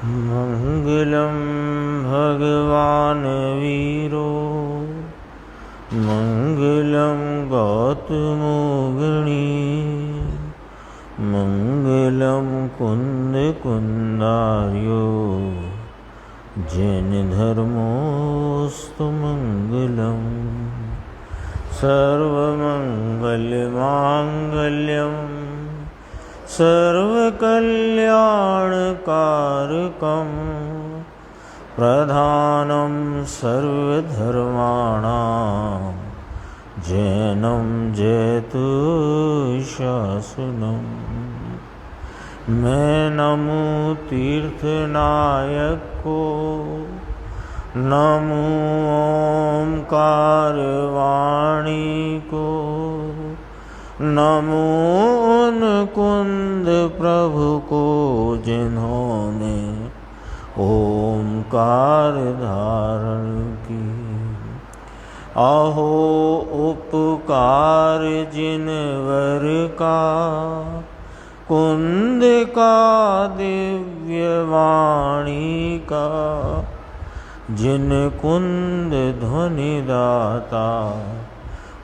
मंगलम भगवान वीरो मंगलम गौतमो गणी मंगलम कुंद कुंदार्यो जैन धर्मोस्तु मंगलम सर्वमंगलमांगल्यम सर्वकल्याणकारकं प्रधानं सर्वधर्माणां जैनं जयतु शासनं। मैं नमो तीर्थनायक को, नमो ओंकार वाणी को, नमो उन कुंद प्रभु को जिन्होंने ओंकार धारण की। अहो उपकार जिनवर का, कुंद का दिव्य वाणी का, जिन कुंद ध्वनि दाता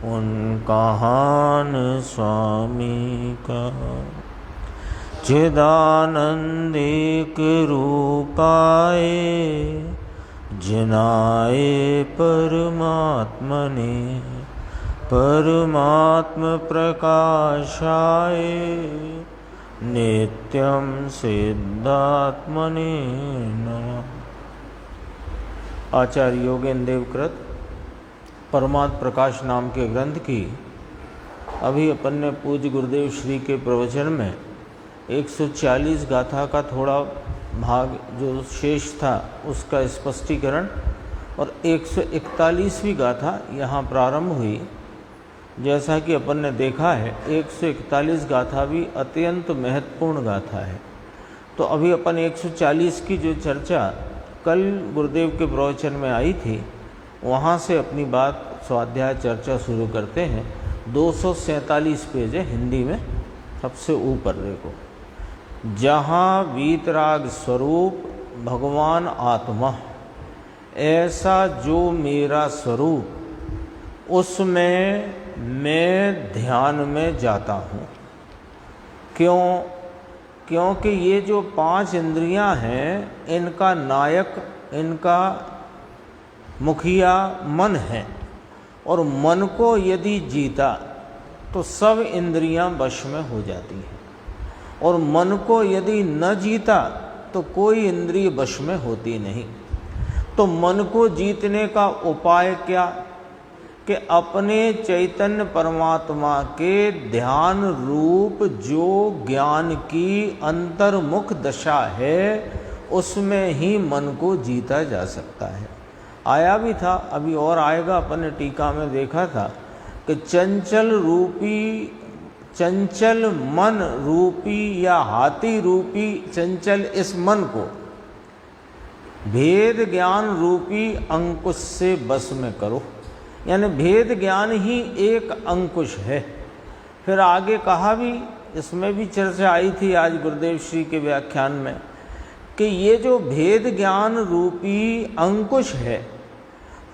उन कहान स्वामी का। चिदानंदिक रूपाए जिनाए परमात्मने, परमात्म प्रकाशाय नित्यं सिद्धात्मने नमः। आचार्य योगेंद्र देवकृत परमात्म प्रकाश नाम के ग्रंथ की अभी अपन ने पूज्य गुरुदेव श्री के प्रवचन में 140 गाथा का थोड़ा भाग जो शेष था उसका स्पष्टीकरण और 141वीं गाथा यहाँ प्रारंभ हुई। जैसा कि अपन ने देखा है 141 गाथा भी अत्यंत महत्वपूर्ण गाथा है। तो अभी अपन 140 की जो चर्चा कल गुरुदेव के प्रवचन में आई थी वहाँ से अपनी बात स्वाध्याय चर्चा शुरू करते हैं। 247 पेज है हिंदी में, सबसे ऊपर देखो, जहाँ वीतराग स्वरूप भगवान आत्मा, ऐसा जो मेरा स्वरूप उसमें मैं ध्यान में जाता हूँ। क्योंकि ये जो 5 इंद्रियां हैं इनका नायक, इनका मुखिया मन है, और मन को यदि जीता तो सब इंद्रियां वश में हो जाती हैं, और मन को यदि न जीता तो कोई इंद्रिय वश में होती नहीं। तो मन को जीतने का उपाय क्या कि अपने चैतन्य परमात्मा के ध्यान रूप जो ज्ञान की अंतर्मुख दशा है उसमें ही मन को जीता जा सकता है। आया भी था, अभी और आएगा। अपन ने टीका में देखा था कि चंचल मन रूपी या हाथी रूपी चंचल इस मन को भेद ज्ञान रूपी अंकुश से बस में करो। यानी भेद ज्ञान ही एक अंकुश है। फिर आगे कहा भी, इसमें भी चर्चा आई थी आज गुरुदेव श्री के व्याख्यान में, कि ये जो भेद ज्ञान रूपी अंकुश है,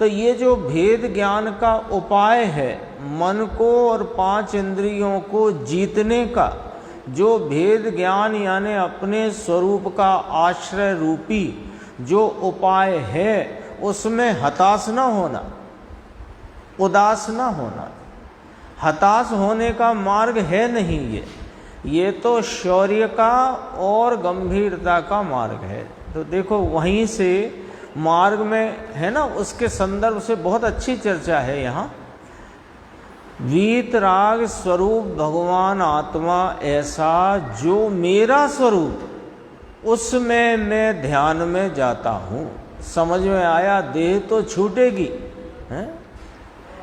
तो ये जो भेद ज्ञान का उपाय है, मन को और 5 इंद्रियों को जीतने का जो भेद ज्ञान यानी अपने स्वरूप का आश्रय रूपी जो उपाय है, उसमें हताश न होना, उदास न होना। हताश होने का मार्ग है नहीं ये तो शौर्य का और गंभीरता का मार्ग है। तो देखो वहीं से मार्ग में है ना, उसके संदर्भ से बहुत अच्छी चर्चा है यहाँ। वीतराग स्वरूप भगवान आत्मा ऐसा जो मेरा स्वरूप, उसमें मैं ध्यान में जाता हूँ। समझ में आया? देह तो छूटेगी है?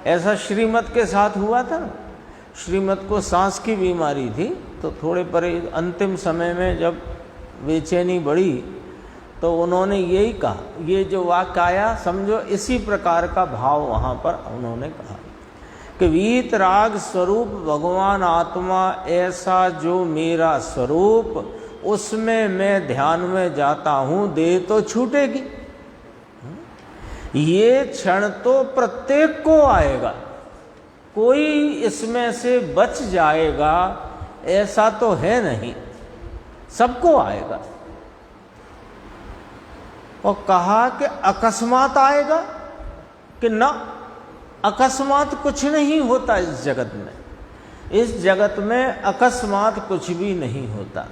ऐसा श्रीमत के साथ हुआ था ना। श्रीमत को सांस की बीमारी थी, तो थोड़े परे अंतिम समय में जब बेचैनी बढ़ी तो उन्होंने यही कहा, ये जो वाक्य आया समझो इसी प्रकार का भाव वहाँ पर उन्होंने कहा कि वीतराग स्वरूप भगवान आत्मा ऐसा जो मेरा स्वरूप, उसमें मैं ध्यान में जाता हूँ, देह तो छूटेगी। ये क्षण तो प्रत्येक को आएगा, कोई इसमें से बच जाएगा ऐसा तो है नहीं, सबको आएगा। और कहा कि अकस्मात आएगा, कि ना, अकस्मात कुछ नहीं होता इस जगत में। इस जगत में अकस्मात कुछ भी नहीं होता,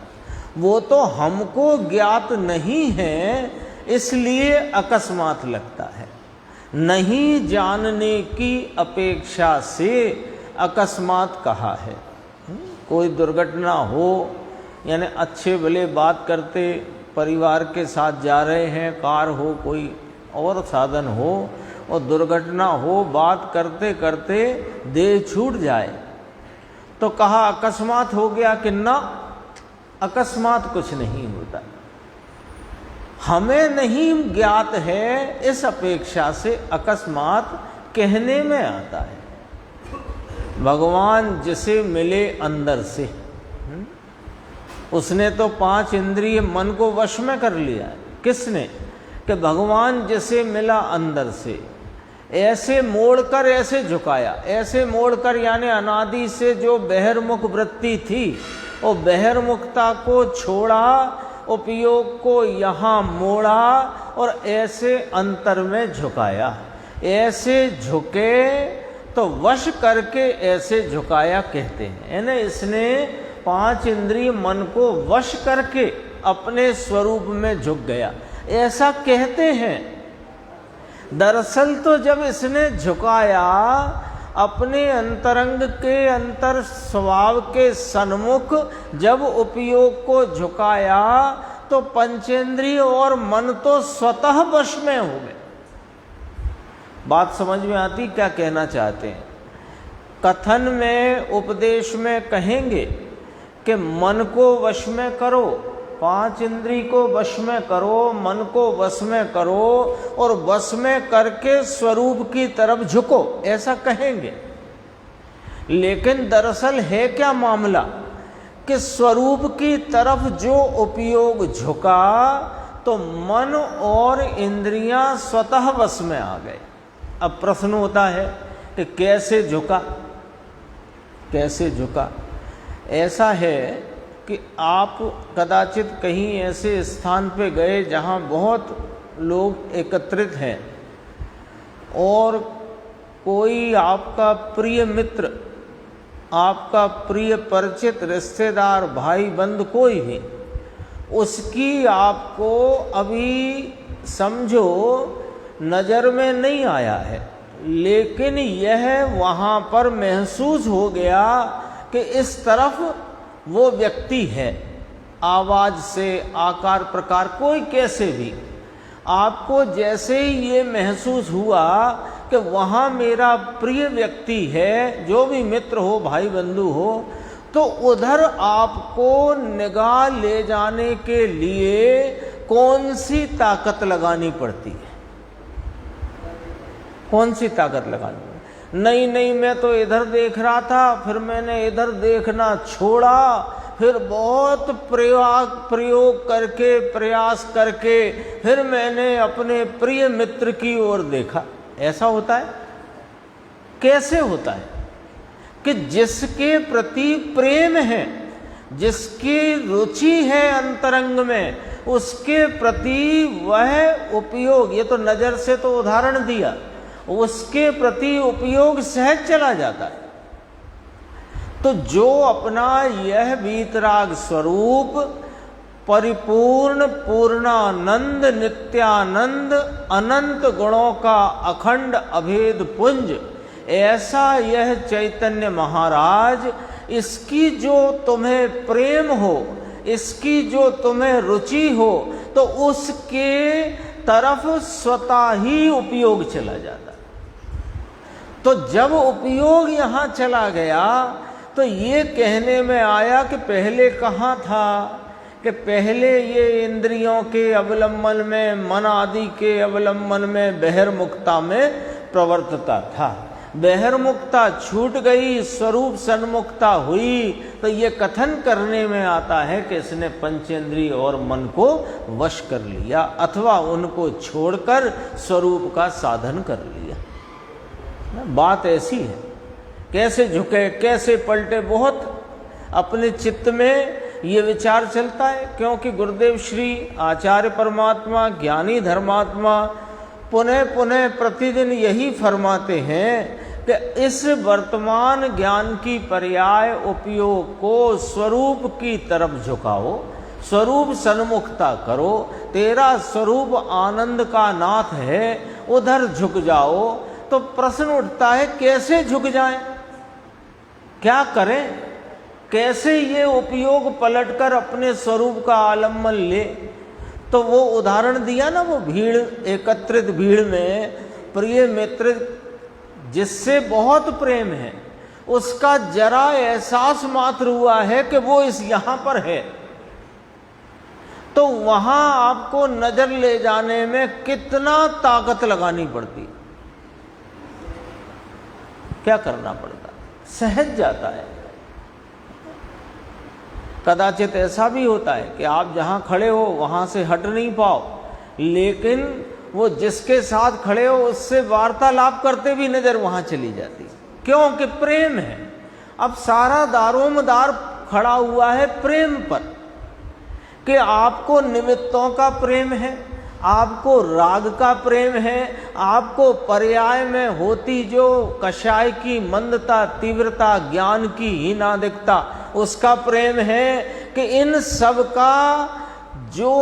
वो तो हमको ज्ञात नहीं है इसलिए अकस्मात लगता है। नहीं जानने की अपेक्षा से अकस्मात कहा है। कोई दुर्घटना हो, यानी अच्छे भले बात करते परिवार के साथ जा रहे हैं, कार हो कोई और साधन हो, और दुर्घटना हो, बात करते करते देह छूट जाए तो कहा अकस्मात हो गया, कि ना, अकस्मात कुछ नहीं होता। हमें नहीं ज्ञात है इस अपेक्षा से अकस्मात कहने में आता है। भगवान जिसे मिले अंदर से, उसने तो 5 इंद्रिय मन को वश में कर लिया है। किसने? कि भगवान जिसे मिला अंदर से, ऐसे मोड़कर ऐसे झुकाया, ऐसे मोड़कर, यानी अनादि से जो बहिर्मुख वृत्ति थी वो बहिर्मुखता को छोड़ा, उपयोग को यहाँ मोड़ा और ऐसे अंतर में झुकाया। ऐसे झुके तो वश करके ऐसे झुकाया कहते हैं। है ना, इसने 5 इंद्रिय मन को वश करके अपने स्वरूप में झुक गया, ऐसा कहते हैं। दरअसल तो जब इसने झुकाया, अपने अंतरंग के अंतर स्वभाव के सन्मुख जब उपयोग को झुकाया तो पंचेंद्रिय और मन तो स्वतः वश में हो गए। बात समझ में आती क्या कहना चाहते हैं? कथन में, उपदेश में कहेंगे कि मन को वश में करो, 5 इंद्रिय को वश में करो, मन को वश में करो और वश में करके स्वरूप की तरफ झुको, ऐसा कहेंगे। लेकिन दरअसल है क्या मामला कि स्वरूप की तरफ जो उपयोग झुका तो मन और इंद्रियां स्वतः वश में आ गए। अब प्रश्न होता है कि कैसे झुका, कैसे झुका? ऐसा है कि आप कदाचित कहीं ऐसे स्थान पे गए जहाँ बहुत लोग एकत्रित हैं और कोई आपका प्रिय मित्र, आपका प्रिय परिचित रिश्तेदार, भाई बंधु कोई भी, उसकी आपको अभी समझो नज़र में नहीं आया है, लेकिन यह वहाँ पर महसूस हो गया कि इस तरफ वो व्यक्ति है। आवाज़ से, आकार प्रकार, कोई कैसे भी आपको जैसे ही ये महसूस हुआ कि वहाँ मेरा प्रिय व्यक्ति है, जो भी मित्र हो, भाई बंधु हो, तो उधर आपको निगाह ले जाने के लिए कौन सी ताकत लगानी पड़ती है? कौन सी ताकत लगानी? नहीं, मैं तो इधर देख रहा था, फिर मैंने इधर देखना छोड़ा, फिर बहुत प्रयोग करके, प्रयास करके फिर मैंने अपने प्रिय मित्र की ओर देखा। ऐसा होता है? कैसे होता है? कि जिसके प्रति प्रेम है, जिसकी रुचि है अंतरंग में, उसके प्रति वह उपयोग, ये तो नज़र से तो उदाहरण दिया, उसके प्रति उपयोग सहज चला जाता है। तो जो अपना यह वीतराग स्वरूप परिपूर्ण, पूर्णानंद, नित्यानंद, अनंत गुणों का अखंड अभेद पुंज, ऐसा यह चैतन्य महाराज, इसकी जो तुम्हें प्रेम हो, इसकी जो तुम्हें रुचि हो, तो उसके तरफ स्वतः ही उपयोग चला जाता है। तो जब उपयोग यहाँ चला गया तो ये कहने में आया कि पहले कहाँ था, कि पहले ये इंद्रियों के अवलंबन में, मन आदि के अवलंबन में, बहिर्मुखता में प्रवर्तता था। बहिर्मुखता छूट गई, स्वरूप सन्मुखता हुई, तो ये कथन करने में आता है कि इसने पंचेंद्रिय और मन को वश कर लिया अथवा उनको छोड़कर स्वरूप का साधन कर लिया। बात ऐसी है, कैसे झुके कैसे पलटे, बहुत अपने चित्त में ये विचार चलता है, क्योंकि गुरुदेव श्री आचार्य परमात्मा ज्ञानी धर्मात्मा पुनः पुनः प्रतिदिन यही फरमाते हैं कि इस वर्तमान ज्ञान की पर्याय उपयोग को स्वरूप की तरफ झुकाओ, स्वरूप सन्मुखता करो, तेरा स्वरूप आनंद का नाथ है, उधर झुक जाओ। तो प्रश्न उठता है कैसे झुक जाएं, क्या करें, कैसे ये उपयोग पलटकर अपने स्वरूप का आलम्बन ले। तो वो उदाहरण दिया ना, वो भीड़, एकत्रित भीड़ में प्रिय मित्र जिससे बहुत प्रेम है, उसका जरा एहसास मात्र हुआ है कि वो इस यहां पर है, तो वहां आपको नजर ले जाने में कितना ताकत लगानी पड़ती, क्या करना पड़ता, सहज जाता है। कदाचित ऐसा भी होता है कि आप जहां खड़े हो वहां से हट नहीं पाओ, लेकिन वो जिसके साथ खड़े हो उससे वार्तालाप करते भी नजर वहां चली जाती, क्योंकि प्रेम है। अब सारा दारोमदार खड़ा हुआ है प्रेम पर, कि आपको निमित्तों का प्रेम है, आपको राग का प्रेम है, आपको पर्याय में होती जो कषाय की मंदता, तीव्रता, ज्ञान की हीनादिकता, उसका प्रेम है, कि इन सब का जो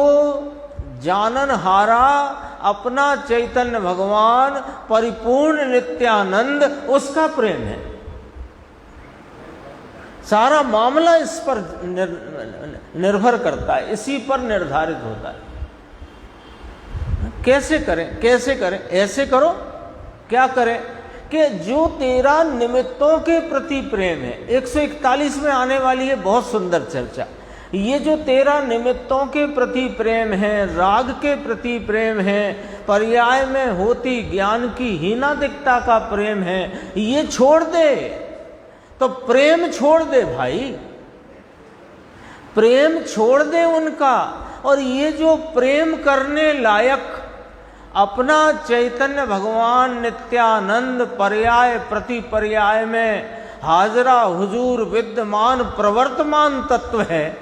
जानन हारा अपना चैतन्य भगवान परिपूर्ण नित्यानंद, उसका प्रेम है। सारा मामला इस पर निर्भर करता है, इसी पर निर्धारित होता है। कैसे करें, कैसे करें, ऐसे करो, क्या करें कि जो तेरा निमित्तों के प्रति प्रेम है, 141 में आने वाली है बहुत सुंदर चर्चा। ये जो तेरा निमित्तों के प्रति प्रेम है, राग के प्रति प्रेम है, पर्याय में होती ज्ञान की हीनादिकता का प्रेम है, ये छोड़ दे। तो प्रेम छोड़ दे भाई, प्रेम छोड़ दे उनका, और ये जो प्रेम करने लायक अपना चैतन्य भगवान नित्यानंद पर्याय प्रति पर्याय में हाजरा हुजूर विद्यमान प्रवर्तमान तत्व है,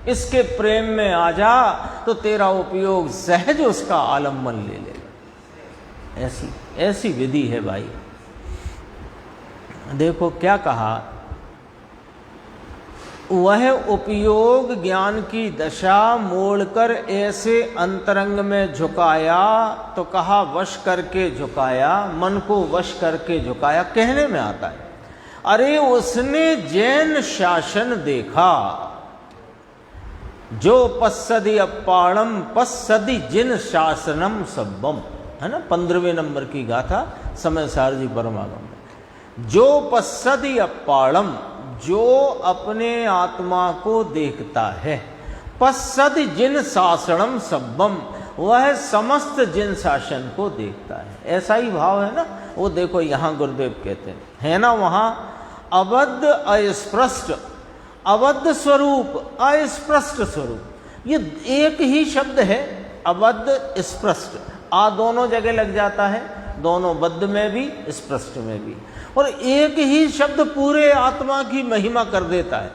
इसके प्रेम में आ जा, तो तेरा उपयोग सहज उसका आलम्बन ले लेगा। ऐसी विधि है भाई। देखो क्या कहा, वह उपयोग ज्ञान की दशा मोड़कर ऐसे अंतरंग में झुकाया, तो कहा वश करके झुकाया, मन को वश करके झुकाया। कहने में आता है, अरे उसने जैन शासन देखा, जो पश्सदि अप्पाणम पश्सदि जिन शासनम सब्बम, है ना 15वें नंबर की गाथा समय सार जी परमागम में। जो पश्सदि अप्पाणम, जो अपने आत्मा को देखता है, पश्सदि जिन शासनम सब्बम, वह समस्त जिन शासन को देखता है। ऐसा ही भाव है ना, वो देखो यहाँ गुरुदेव कहते हैं, है ना वहाँ अबद्ध अस्पृष्ट, अबद्ध स्वरूप अस्पृष्ट स्वरूप, ये एक ही शब्द है, अबद्ध स्पृष्ट, आ दोनों जगह लग जाता है, दोनों बद्ध में भी स्पृष्ट में भी, और एक ही शब्द पूरे आत्मा की महिमा कर देता है।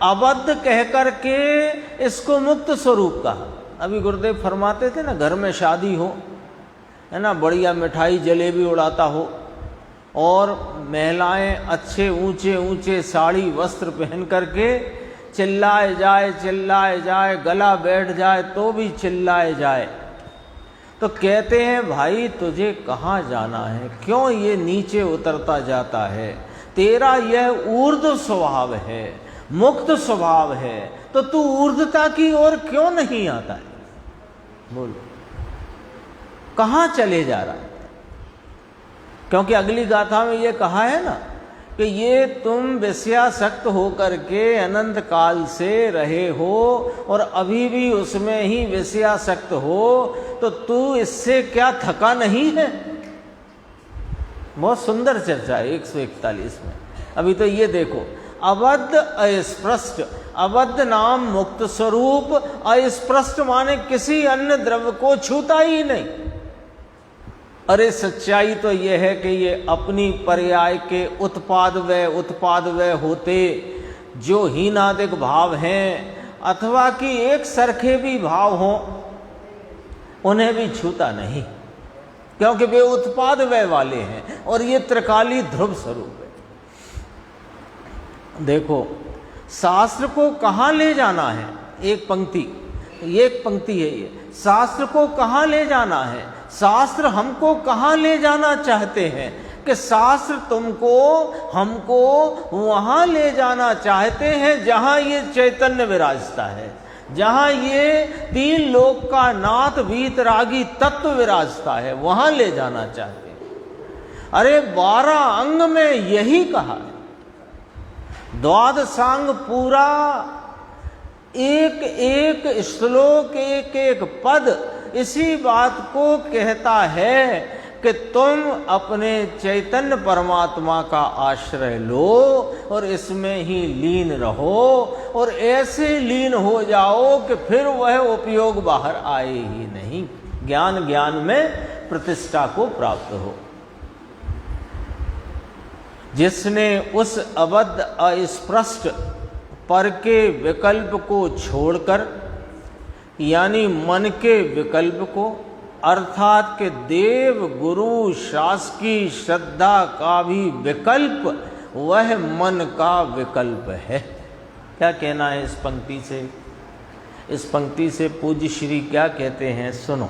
अबद्ध कह करके इसको मुक्त स्वरूप कहा। अभी गुरुदेव फरमाते थे ना, घर में शादी हो, है ना, बढ़िया मिठाई जलेबी उड़ाता हो, और महिलाएं अच्छे ऊंचे ऊंचे साड़ी वस्त्र पहन करके चिल्लाए जाए, गला बैठ जाए तो भी चिल्लाए जाए, तो कहते हैं भाई तुझे कहाँ जाना है, क्यों ये नीचे उतरता जाता है, तेरा यह ऊर्ध्व स्वभाव है, मुक्त स्वभाव है, तो तू ऊर्ध्वता की ओर क्यों नहीं आता है? बोलो कहाँ चले जा रहा है? क्योंकि अगली गाथा में ये कहा है ना कि ये तुम विषयासक्त होकर के अनंत काल से रहे हो और अभी भी उसमें ही विषयासक्त हो, तो तू इससे क्या थका नहीं है? बहुत सुंदर चर्चा है 141 में। अभी तो ये देखो, अबद्ध अस्पृष्ट, अबद्ध नाम मुक्त स्वरूप, अस्पृष्ट माने किसी अन्य द्रव्य को छूता ही नहीं। अरे सच्चाई तो यह है कि ये अपनी पर्याय के उत्पाद व होते जो हीनादिक भाव हैं अथवा कि एक सरखे भी भाव हों, उन्हें भी छूता नहीं, क्योंकि वे उत्पाद व वाले हैं और ये त्रिकाली ध्रुव स्वरूप है। देखो शास्त्र को कहाँ ले जाना है, एक पंक्ति है ये, शास्त्र को कहाँ ले जाना है, शास्त्र हमको कहाँ ले जाना चाहते हैं कि शास्त्र तुमको हमको वहाँ ले जाना चाहते हैं जहाँ ये चैतन्य विराजता है, जहाँ ये तीन लोक का नाथ वीतरागी तत्व विराजता है, वहाँ ले जाना चाहते हैं। अरे 12 अंग में यही कहा है, द्वादशांग पूरा, एक एक श्लोक, एक एक पद इसी बात को कहता है कि तुम अपने चैतन्य परमात्मा का आश्रय लो और इसमें ही लीन रहो और ऐसे लीन हो जाओ कि फिर वह उपयोग बाहर आए ही नहीं, ज्ञान ज्ञान में प्रतिष्ठा को प्राप्त हो। जिसने उस अबद्ध अस्पृष्ट पर के विकल्प को छोड़कर, यानी मन के विकल्प को, अर्थात के देव गुरु शासकीय श्रद्धा का भी विकल्प वह मन का विकल्प है। क्या कहना है इस पंक्ति से? इस पंक्ति से पूज्य श्री क्या कहते हैं, सुनो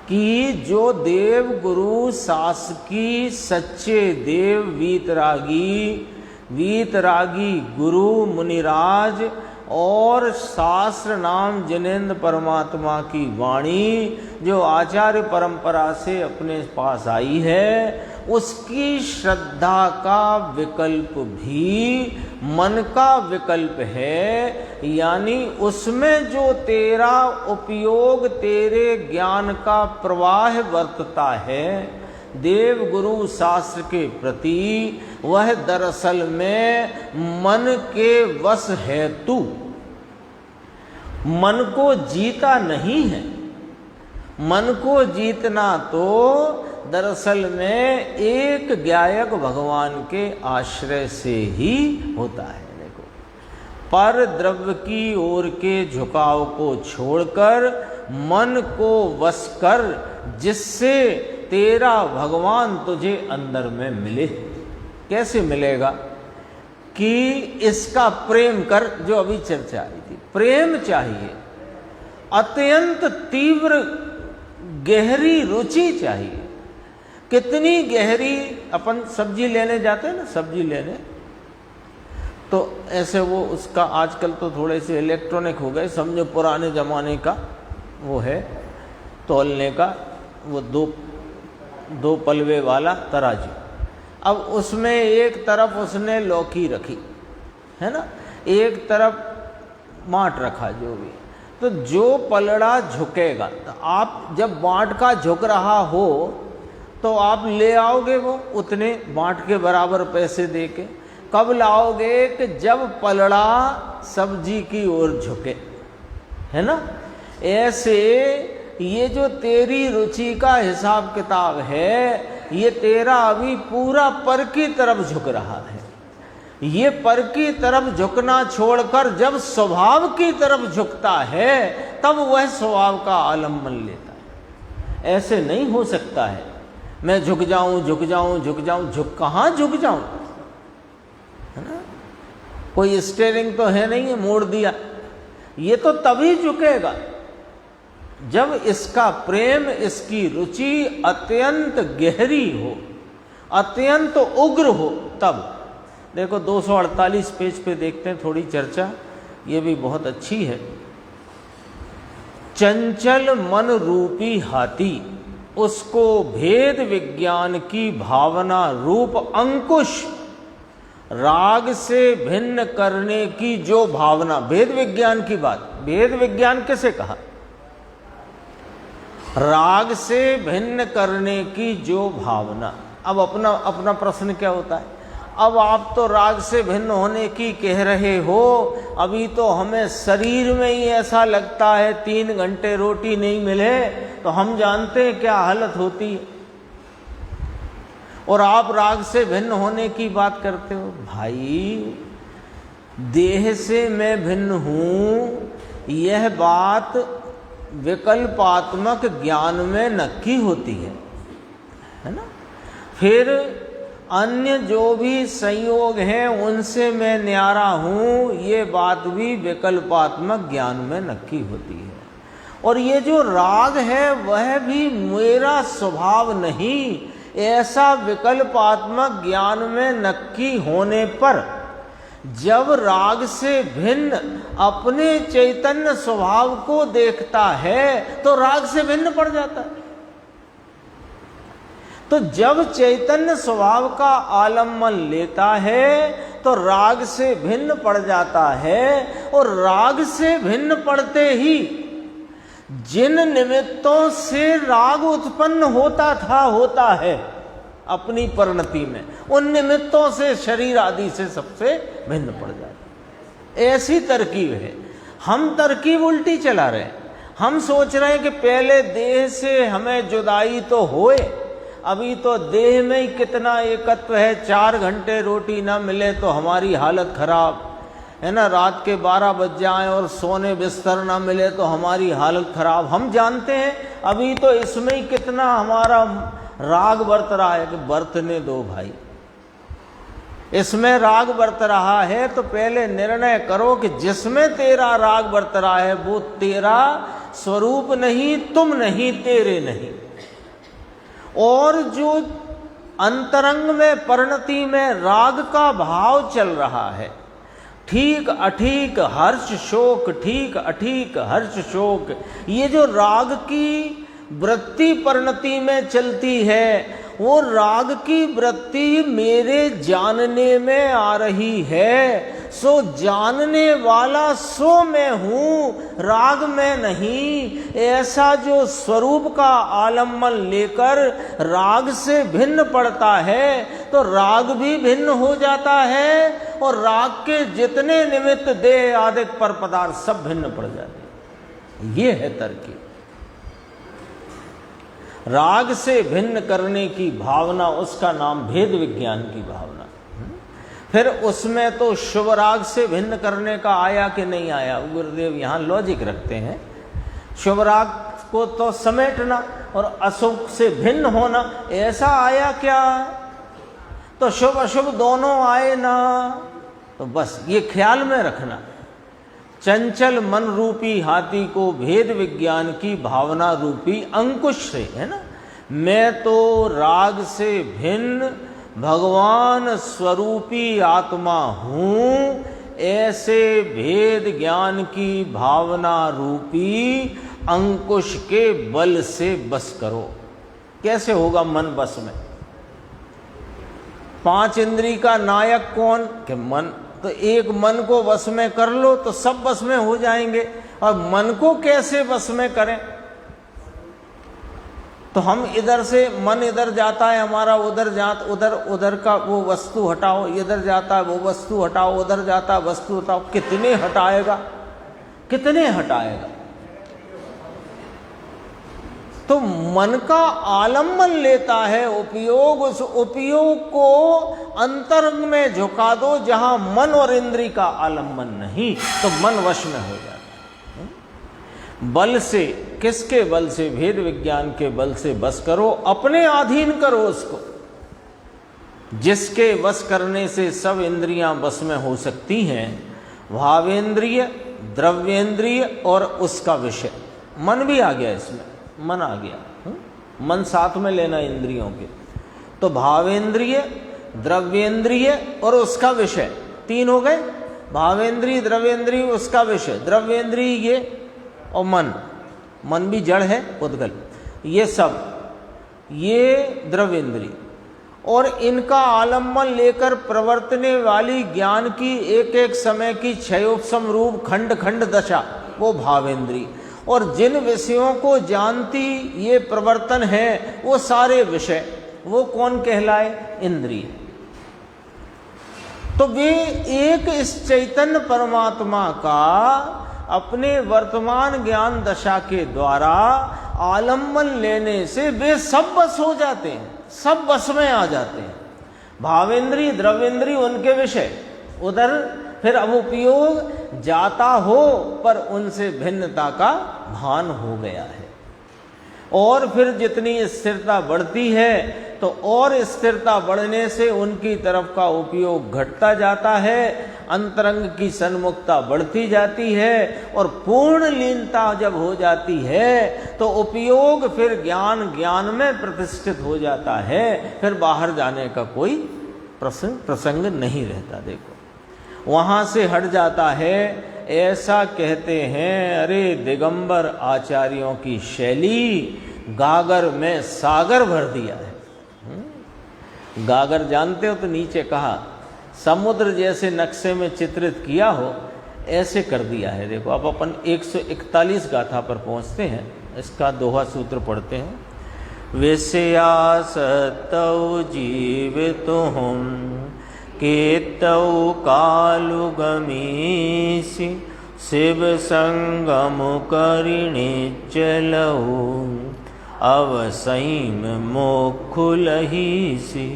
कि जो देव गुरु शासकीय सच्चे देव वीतरागी गुरु मुनिराज और शास्त्र नाम जिनेन्द्र परमात्मा की वाणी जो आचार्य परंपरा से अपने पास आई है, उसकी श्रद्धा का विकल्प भी मन का विकल्प है। यानी उसमें जो तेरा उपयोग, तेरे ज्ञान का प्रवाह वर्तता है देव गुरु शास्त्र के प्रति, वह दरअसल में मन के वश है। तू मन को जीता नहीं है, मन को जीतना तो दरअसल में एक ज्ञायक भगवान के आश्रय से ही होता है। देखो, पर द्रव्य की ओर के झुकाव को छोड़कर मन को वश कर, जिससे तेरा भगवान तुझे अंदर में मिले। कैसे मिलेगा? कि इसका प्रेम कर, जो अभी चर्चा आई थी। प्रेम चाहिए, अत्यंत तीव्र गहरी रुचि चाहिए। कितनी गहरी? अपन सब्जी लेने जाते हैं ना, सब्जी लेने, तो ऐसे वो उसका आजकल तो थोड़े से इलेक्ट्रॉनिक हो गए, समझो पुराने ज़माने का वो है तौलने का, वो दो पलवे वाला तराजू। अब उसमें एक तरफ उसने लौकी रखी है ना, एक तरफ माट रखा, जो भी, तो जो पलड़ा झुकेगा, तो आप जब बाट का झुक रहा हो तो आप ले आओगे वो उतने बाट के बराबर पैसे दे के। कब लाओगे? कि जब पलड़ा सब्जी की ओर झुके, है ना। ऐसे ये जो तेरी रुचि का हिसाब किताब है, ये तेरा अभी पूरा पर की तरफ झुक रहा है। ये पर की तरफ झुकना छोड़कर जब स्वभाव की तरफ झुकता है, तब वह स्वभाव का आलम्बन लेता है। ऐसे नहीं हो सकता है मैं झुक जाऊं, कहाँ झुक जाऊं, है ना। कोई स्टीयरिंग तो है नहीं है, मोड़ दिया। ये तो तभी झुकेगा जब इसका प्रेम, इसकी रुचि अत्यंत गहरी हो, अत्यंत उग्र हो, तब। देखो 248 पेज पे देखते हैं थोड़ी चर्चा, ये भी बहुत अच्छी है। चंचल मन रूपी हाथी, उसको भेद विज्ञान की भावना रूप अंकुश राग से भिन्न करने की जो भावना, भेद विज्ञान की बात, भेद विज्ञान किसे कहा? राग से भिन्न करने की जो भावना, अब अपना अपना प्रश्न क्या होता है, अब आप तो राग से भिन्न होने की कह रहे हो, अभी तो हमें शरीर में ही ऐसा लगता है 3 घंटे रोटी नहीं मिले तो हम जानते हैं क्या हालत होती है, और आप राग से भिन्न होने की बात करते हो। भाई देह से मैं भिन्न हूं, यह बात विकल्पात्मक ज्ञान में नक्की होती है ना। फिर अन्य जो भी संयोग हैं उनसे मैं न्यारा हूं, ये बात भी विकल्पात्मक ज्ञान में नक्की होती है। और ये जो राग है वह भी मेरा स्वभाव नहीं, ऐसा विकल्पात्मक ज्ञान में नक्की होने पर जब राग से भिन्न अपने चैतन्य स्वभाव को देखता है तो राग से भिन्न पड़ जाता है। तो जब चैतन्य स्वभाव का आलम्बन लेता है तो राग से भिन्न पड़ जाता है, और राग से भिन्न पड़ते ही जिन निमित्तों से राग उत्पन्न होता है अपनी परिणति में, उन निमित्तों से शरीर आदि से सबसे भिन्न पड़ जाता है। ऐसी तरकीब है। हम तरकीब उल्टी चला रहे हैं। हम सोच रहे हैं कि पहले देह से हमें जुदाई तो होए, अभी तो देह में ही कितना एकत्व है, 4 घंटे रोटी ना मिले तो हमारी हालत खराब है ना, रात के 12 बज जाएं और सोने बिस्तर ना मिले तो हमारी हालत खराब। हम जानते हैं अभी तो इसमें ही कितना हमारा राग बरत रहा है, कि बरतने दो भाई, इसमें राग बरत रहा है तो पहले निर्णय करो कि जिसमें तेरा राग बरत रहा है वो तेरा स्वरूप नहीं, तुम नहीं, तेरे नहीं। और जो अंतरंग में परिणति में राग का भाव चल रहा है, ठीक अठीक हर्ष शोक, ठीक अठीक हर्ष शोक, ये जो राग की वृत्ति परिणति में चलती है, वो राग की वृत्ति मेरे जानने में आ रही है। सो जानने वाला सो मैं हूं, राग में नहीं। ऐसा जो स्वरूप का आलम्बन लेकर राग से भिन्न पड़ता है तो राग भी भिन्न हो जाता है, और राग के जितने निमित्त देह आदि पर पदार्थ सब भिन्न पड़ जाते हैं। ये है तरकीब। राग से भिन्न करने की भावना, उसका नाम भेद विज्ञान की भावना। फिर उसमें तो शुभ राग से भिन्न करने का आया कि नहीं आया, गुरुदेव यहाँ लॉजिक रखते हैं। शुभ राग को तो समेटना और अशुभ से भिन्न होना, ऐसा आया क्या? तो शुभ अशुभ दोनों आए ना, तो बस ये ख्याल में रखना। चंचल मन रूपी हाथी को भेद विज्ञान की भावना रूपी अंकुश से, है ना, मैं तो राग से भिन्न भगवान स्वरूपी आत्मा हूं, ऐसे भेद ज्ञान की भावना रूपी अंकुश के बल से बस करो। कैसे होगा मन बस में? 5 इंद्री का नायक कौन? कि मन। तो एक मन को वश में कर लो तो सब वश में हो जाएंगे। और मन को कैसे वश में करें? तो हम इधर से मन इधर जाता है हमारा, उधर का वो वस्तु हटाओ, इधर जाता है वो वस्तु हटाओ, उधर जाता है वस्तु हटाओ, कितने हटाएगा? तो मन का आलम्बन लेता है उपयोग, उस उपयोग को अंतरंग में झुका दो जहां मन और इंद्री का आलम्बन नहीं, तो मन वश में हो जाता है। बल से, किसके बल से? भेद विज्ञान के बल से बस करो, अपने अधीन करो उसको, जिसके वश करने से सब इंद्रियां बस में हो सकती हैं। भावेंद्रिय, द्रव्येंद्रिय और उसका विषय। मन भी आ गया इसमें, मन आ गया, मन साथ में लेना इंद्रियों के। तो भावेंद्रिय, द्रव्येंद्रिय और उसका विषय, 3 हो गए। भावेंद्रिय, द्रव्येंद्रिय, उसका विषय। द्रव्येंद्रिय ये और मन भी जड़ है, उद्गल, ये सब, ये द्रव्येंद्रिय। और इनका आलम्बन लेकर प्रवर्तने वाली ज्ञान की एक एक समय की क्षयोपम रूप खंड खंड दशा, वो भावेंद्रिय। और जिन विषयों को जानती ये प्रवर्तन है वो सारे विषय, वो कौन कहलाए? इंद्रिय। तो वे एक इस चैतन्य परमात्मा का अपने वर्तमान ज्ञान दशा के द्वारा आलम्बन लेने से वे सब बस हो जाते हैं, सब बस में आ जाते हैं। भावेंद्रीय द्रव्येंद्रीय उनके विषय, उधर फिर अब उपयोग जाता हो पर उनसे भिन्नता का भान हो गया है। और फिर जितनी स्थिरता बढ़ती है तो और स्थिरता बढ़ने से उनकी तरफ का उपयोग घटता जाता है, अंतरंग की सन्मुखता बढ़ती जाती है और पूर्ण लीनता जब हो जाती है तो उपयोग फिर ज्ञान में प्रतिष्ठित हो जाता है, फिर बाहर जाने का कोई प्रसंग नहीं रहता। देखो वहाँ से हट जाता है। ऐसा कहते हैं, अरे दिगंबर आचार्यों की शैली, गागर में सागर भर दिया है। गागर जानते हो तो नीचे कहा समुद्र जैसे नक्शे में चित्रित किया हो, ऐसे कर दिया है। देखो अब अपन 141 गाथा पर पहुँचते हैं, इसका दोहा सूत्र पढ़ते हैं। विषयासक्तौ जीवितुहुं केतौ कालुगमीसि शिव संगम करिणिचलौ अवसैम मोक्षुलहीसि।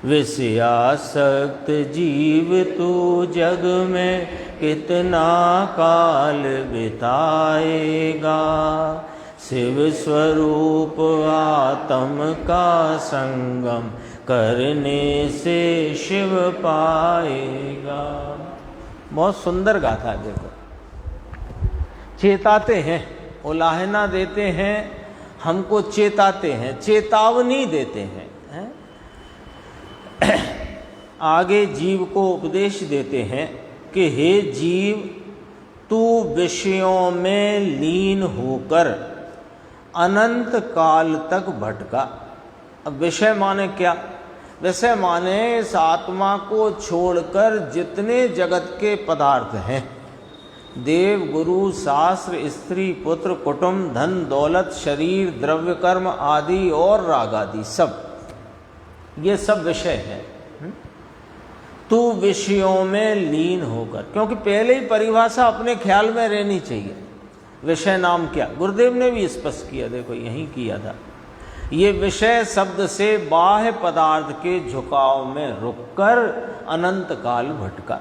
विषयासक्त जीव तू जग में कितना काल बिताएगा, शिव स्वरूप आत्म का संगम करने से शिव पाएगा। बहुत सुंदर गाथा। देखो चेताते हैं, उलाहना देते हैं, हमको चेताते हैं, चेतावनी देते हैं, आगे जीव को उपदेश देते हैं कि हे जीव, तू विषयों में लीन होकर अनंत काल तक भटका। अब विषय माने क्या? विषय माने इस आत्मा को छोड़कर जितने जगत के पदार्थ हैं, देव गुरु शास्त्र स्त्री पुत्र कुटुंब धन दौलत शरीर द्रव्य कर्म आदि और राग आदि, सब ये सब विषय है। तू विषयों में लीन होकर, क्योंकि पहले ही परिभाषा अपने ख्याल में रहनी चाहिए। विषय नाम क्या? गुरुदेव ने भी स्पष्ट किया, देखो यही किया था। ये विषय शब्द से बाह्य पदार्थ के झुकाव में रुककर अनंत काल भटका।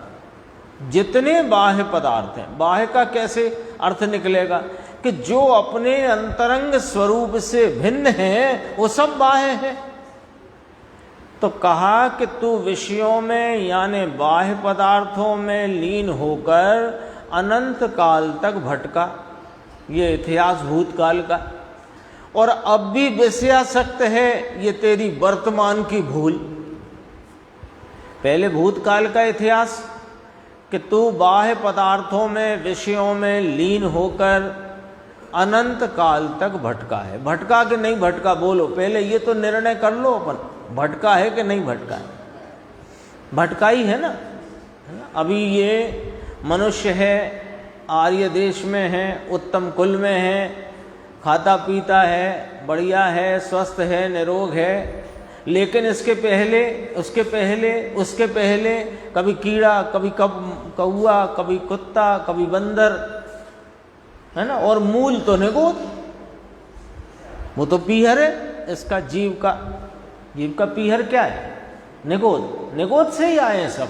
जितने बाह्य पदार्थ हैं, बाह्य का कैसे अर्थ निकलेगा कि जो अपने अंतरंग स्वरूप से भिन्न है वो सब बाह्य है। तो कहा कि तू विषयों में यानी बाह्य पदार्थों में लीन होकर अनंत काल तक भटका। ये इतिहास भूतकाल का, और अब भी विषयासक्त है, ये तेरी वर्तमान की भूल। पहले भूतकाल का इतिहास कि तू बाह्य पदार्थों में विषयों में लीन होकर अनंत काल तक भटका है। भटका कि नहीं भटका बोलो, पहले ये तो निर्णय कर लो अपन, भटका है कि नहीं भटका है? भटका ही है ना। अभी ये मनुष्य है, आर्य देश में है, उत्तम कुल में है, खाता पीता है, बढ़िया है, स्वस्थ है, निरोग है, लेकिन इसके पहले उसके पहले उसके पहले कभी कीड़ा, कभी कौआ, कभी कुत्ता, कभी बंदर, है ना। और मूल तो निगोद, वो तो पीहर है इसका, जीव का पीहर क्या है? निगोद। निगोद से ही आए हैं सब।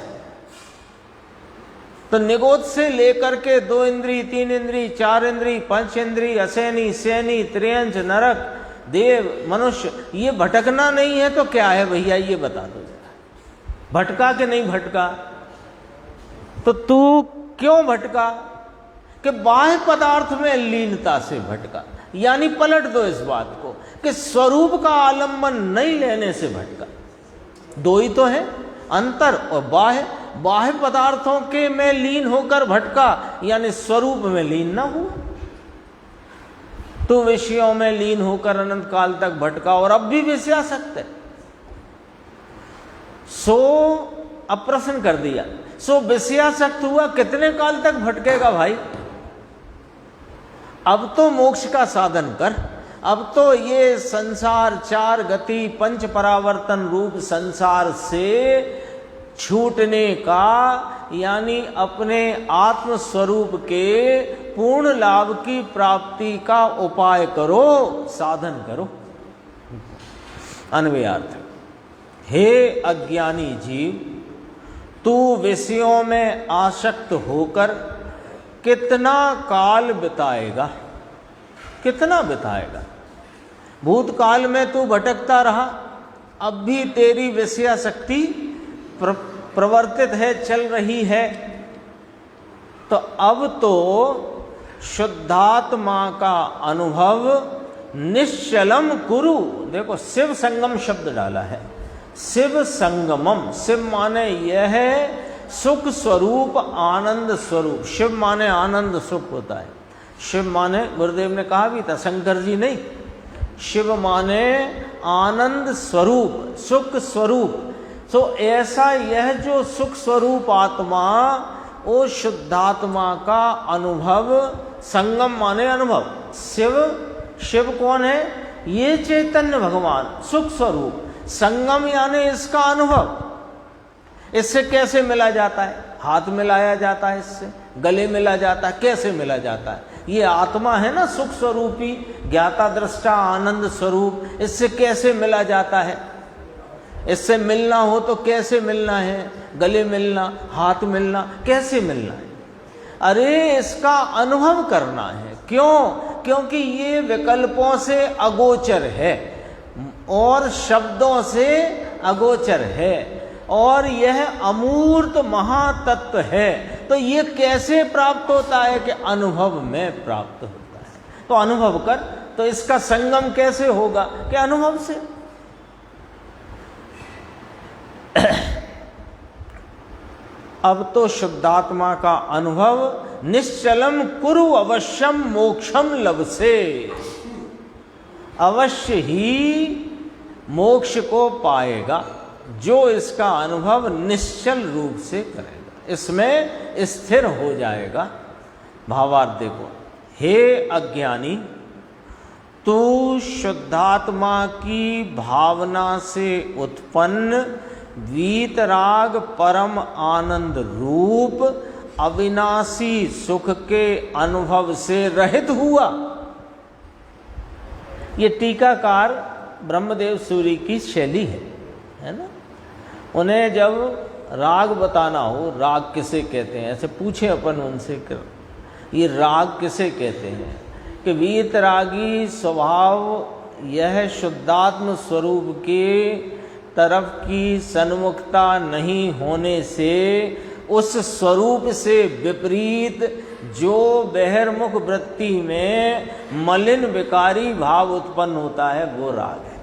तो निगोद से लेकर के 2 इंद्री 3 इंद्री 4 इंद्री 5 इंद्री असैनी सैनी त्रियंच नरक देव मनुष्य, ये भटकना नहीं है तो क्या है भैया, ये बता दो जरा। भटका कि नहीं भटका? तो तू क्यों भटका? कि बाह्य पदार्थ में लीनता से भटका। यानी पलट दो इस बात को कि स्वरूप का आलंबन नहीं लेने से भटका। दो ही तो है, अंतर और बाह्य। बाह्य पदार्थों के में लीन होकर भटका, यानी स्वरूप में लीन ना हुआ। तो विषयों में लीन होकर अनंत काल तक भटका और अब भी विषयासक्त है। सो अब प्रश्न कर दिया, सो विषयासक्त हुआ, कितने काल तक भटकेगा भाई? अब तो मोक्ष का साधन कर, अब तो ये संसार, चार गति पंच परावर्तन रूप संसार से छूटने का, यानी अपने आत्म स्वरूप के पूर्ण लाभ की प्राप्ति का उपाय करो, साधन करो। अन्वयार्थ, हे अज्ञानी जीव, तू विषयों में आसक्त होकर कितना काल बिताएगा, कितना बिताएगा। भूतकाल में तू भटकता रहा, अब भी तेरी विषयासक्ति प्रवर्तित है, चल रही है। तो अब तो शुद्धात्मा का अनुभव निश्चलम कुरु। देखो, शिव संगम शब्द डाला है, शिव संगमम। शिव माने यह है सुख स्वरूप, आनंद स्वरूप। शिव माने आनंद सुख होता है। शिव माने, गुरुदेव ने कहा भी था, शंकर जी नहीं, शिव माने आनंद स्वरूप, सुख स्वरूप। तो ऐसा यह जो सुख स्वरूप आत्मा, वो शुद्धात्मा का अनुभव, संगम माने अनुभव। शिव कौन है? ये चैतन्य भगवान सुख स्वरूप। संगम यानी इसका अनुभव। इससे कैसे मिला जाता है? हाथ मिलाया जाता है, इससे गले मिला जाता है। कैसे मिला जाता है? ये आत्मा है ना सुख स्वरूपी, ज्ञाता दृष्टा आनंद स्वरूप। इससे कैसे मिला जाता है? इससे मिलना हो तो कैसे मिलना है? गले मिलना, हाथ मिलना, कैसे मिलना है? अरे इसका अनुभव करना है। क्यों? क्योंकि ये विकल्पों से अगोचर है और शब्दों से अगोचर है और यह अमूर्त महातत्व है। तो ये कैसे प्राप्त होता है? कि अनुभव में प्राप्त होता है। तो अनुभव कर। तो इसका संगम कैसे होगा? कि अनुभव से। अब तो शुद्धात्मा का अनुभव निश्चलम कुरु अवश्यम मोक्षम लभसे। अवश्य ही मोक्ष को पाएगा जो इसका अनुभव निश्चल रूप से करेगा, इसमें स्थिर हो जाएगा। भावार्थ देखो, हे अज्ञानी, तू शुद्धात्मा की भावना से उत्पन्न वीतराग परम आनंद रूप अविनाशी सुख के अनुभव से रहित हुआ। ये टीकाकार ब्रह्मदेव सूरी की शैली है ना। उन्हें जब राग बताना हो, राग किसे कहते हैं, ऐसे पूछे अपन उनसे कर, ये राग किसे कहते हैं? कि वीतरागी स्वभाव यह शुद्धात्म स्वरूप के तरफ की सन्मुखता नहीं होने से उस स्वरूप से विपरीत जो बहिर्मुख वृत्ति में मलिन विकारी भाव उत्पन्न होता है वो राग है।